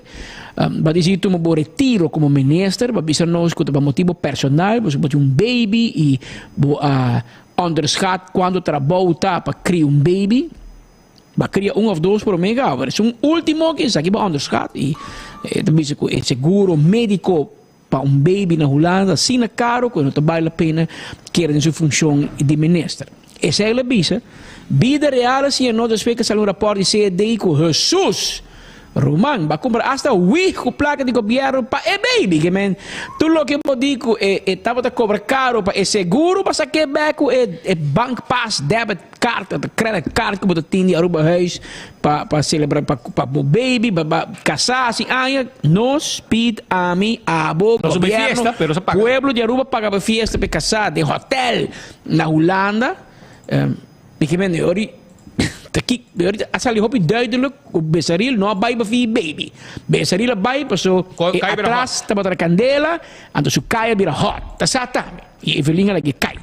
Vai dizer tu mo retiro como ministro, vai dizer nós que por motivo personal, você bota baby e underschat quando trabalha para criar baby. Va criar of dois por mega hour. É último que isso aqui vai underschat e também é seguro médico para baby na Holanda, assim é caro, quando não vale a pena querer em sua função de ministro. Essa é a bisa. Vida real assim, nós despeca saiu rapport de CAD com Jesus. Roman, vai comprar hasta com placa de governo para baby, que man, tudo o que eu digo estava a cobrar caro para seguro para sacar back bank pass, debit card, credit card que você tem de Aruba Reis para celebrar para baby, para casar assim, nós speed ami abo governo, pueblo de Aruba paga fiesta para casar de hotel na Holanda, que man, aqui, asal hopi duidelijk, o Becerril não vai para baby. Becerril vai para so atrás, tá para candela, então su caia vira hot, tá satame. E Evelinha lagi cai.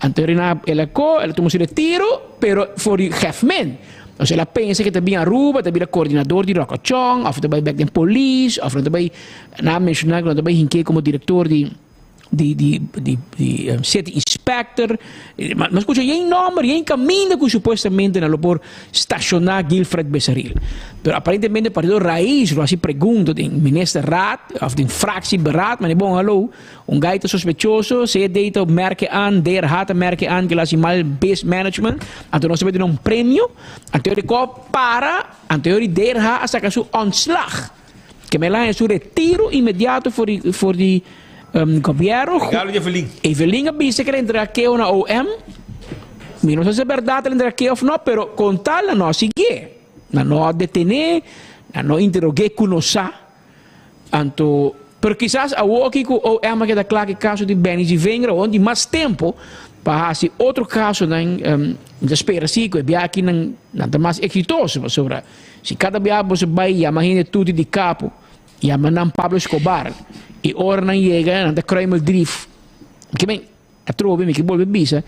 Então ela tomou se retiro, pero for the half man. Então ela pensa que também Aruba, também coordenador de Rocochong, of também back then police, of também na mencionar que também hinke como diretor de city inspector, mas escucha, tem número, tem caminho que supostamente não por estacionar Gilfred Bessaril. Pero aparentemente o partido Raiz, assim pergunta do ministro Raad, of de fractie beraad, mas bom, hallo, gaita sospechoso, se deita merke aan, der hata merke aan, que las mal base management, então nós temos prêmio, então ele para, então ele der ha asa caso ontslag, que me lá é seu retiro imediato for die governo. Evelyn avisa que entra aqui na OM, não sei se é verdade entra aqui ou não, pero com tal não sigue, não detener, não interrogar conosco, então pero quizás a aqui com o OM que dá claro que caso de Benny de Vengra, onde mais tempo para fazer outro caso na espera assim, que é aqui não mais exitoso, sobre se cada vez você vai imagina tudo de capo, e amanhã Pablo Escobar, e ora não chega, não está crime drift, que bem, a troca me que volve bisa,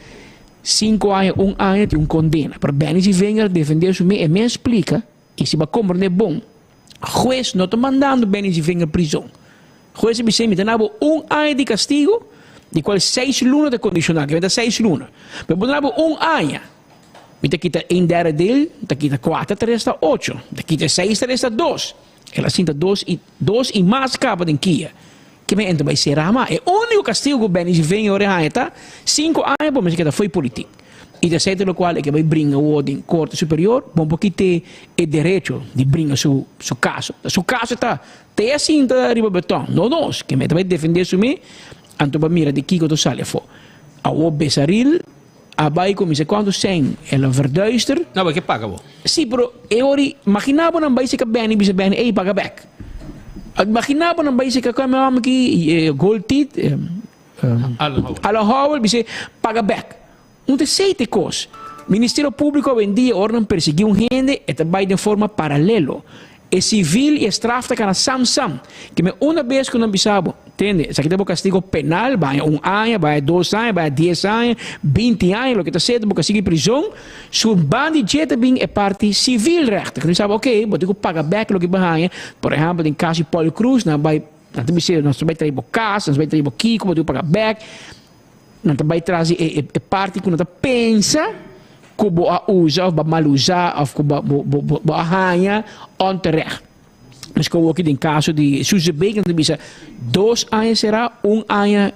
5 anos, 1 ano de condena, para Benny de Vengra defender isso e me explica, e se vai compreender bom, juiz não está mandando Benny de Vengra prisão. Juez me dice, me tenemos 1 ano de castigo, de qual 6 lunas de condicional, que me dá 6 lunas. Pero tenemos 1 ano. Me te quita 1/3 dele, te quita 4, te resta 8. Te quita 6, te resta 2. Ela sinta 2 e mais capa de Kia. Que me entra vai ser ama. É o único castigo que o Benny vem ora tá 5 anos, por mas que foi político. E de certo lo qual é que vai brincar o ordem corte superior, bom porque tem o direito de brincar seu caso. Seu caso está até assim da riba betão. Não nós que me vai defender isso me, anto para mira de Kiko do sale fo. A o Bessaril a vai como se quando sem ela verduister. Não, mas que paga bo? Sim, pero eu imaginava não vai ser que Benny bisa Benny ei paga back. Imaginava não vai ser que como que gold teeth Alan Howell bisa paga back. Não tem seite coisas. O Ministério Público vendia ordem perseguir gente e trabalha de forma paralela. É civil e estrafta com a Samsung. Que uma vez que não bisabo, entende? Se aqui tem um castigo penal, vai 1 ano, vai 2 anos, vai 10 anos, 20 anos, o que está certo, porque sigue prisão. Sur bandi jeta bem é parte civil recht. Que não sabe, ok, vou ter que pagar back o que vai. Por exemplo, em caso de Paulo Cruz, não vai, nós vai trazer casa, nós vai trazer Kiko, vou ter que pagar back. Não vai trazer a parte que não pensa que vai usar, ou vai mal usar, ou que vai arranhar onterecht. Mas como aqui em caso de Suze Beek, não tem 2 anos será 1 ano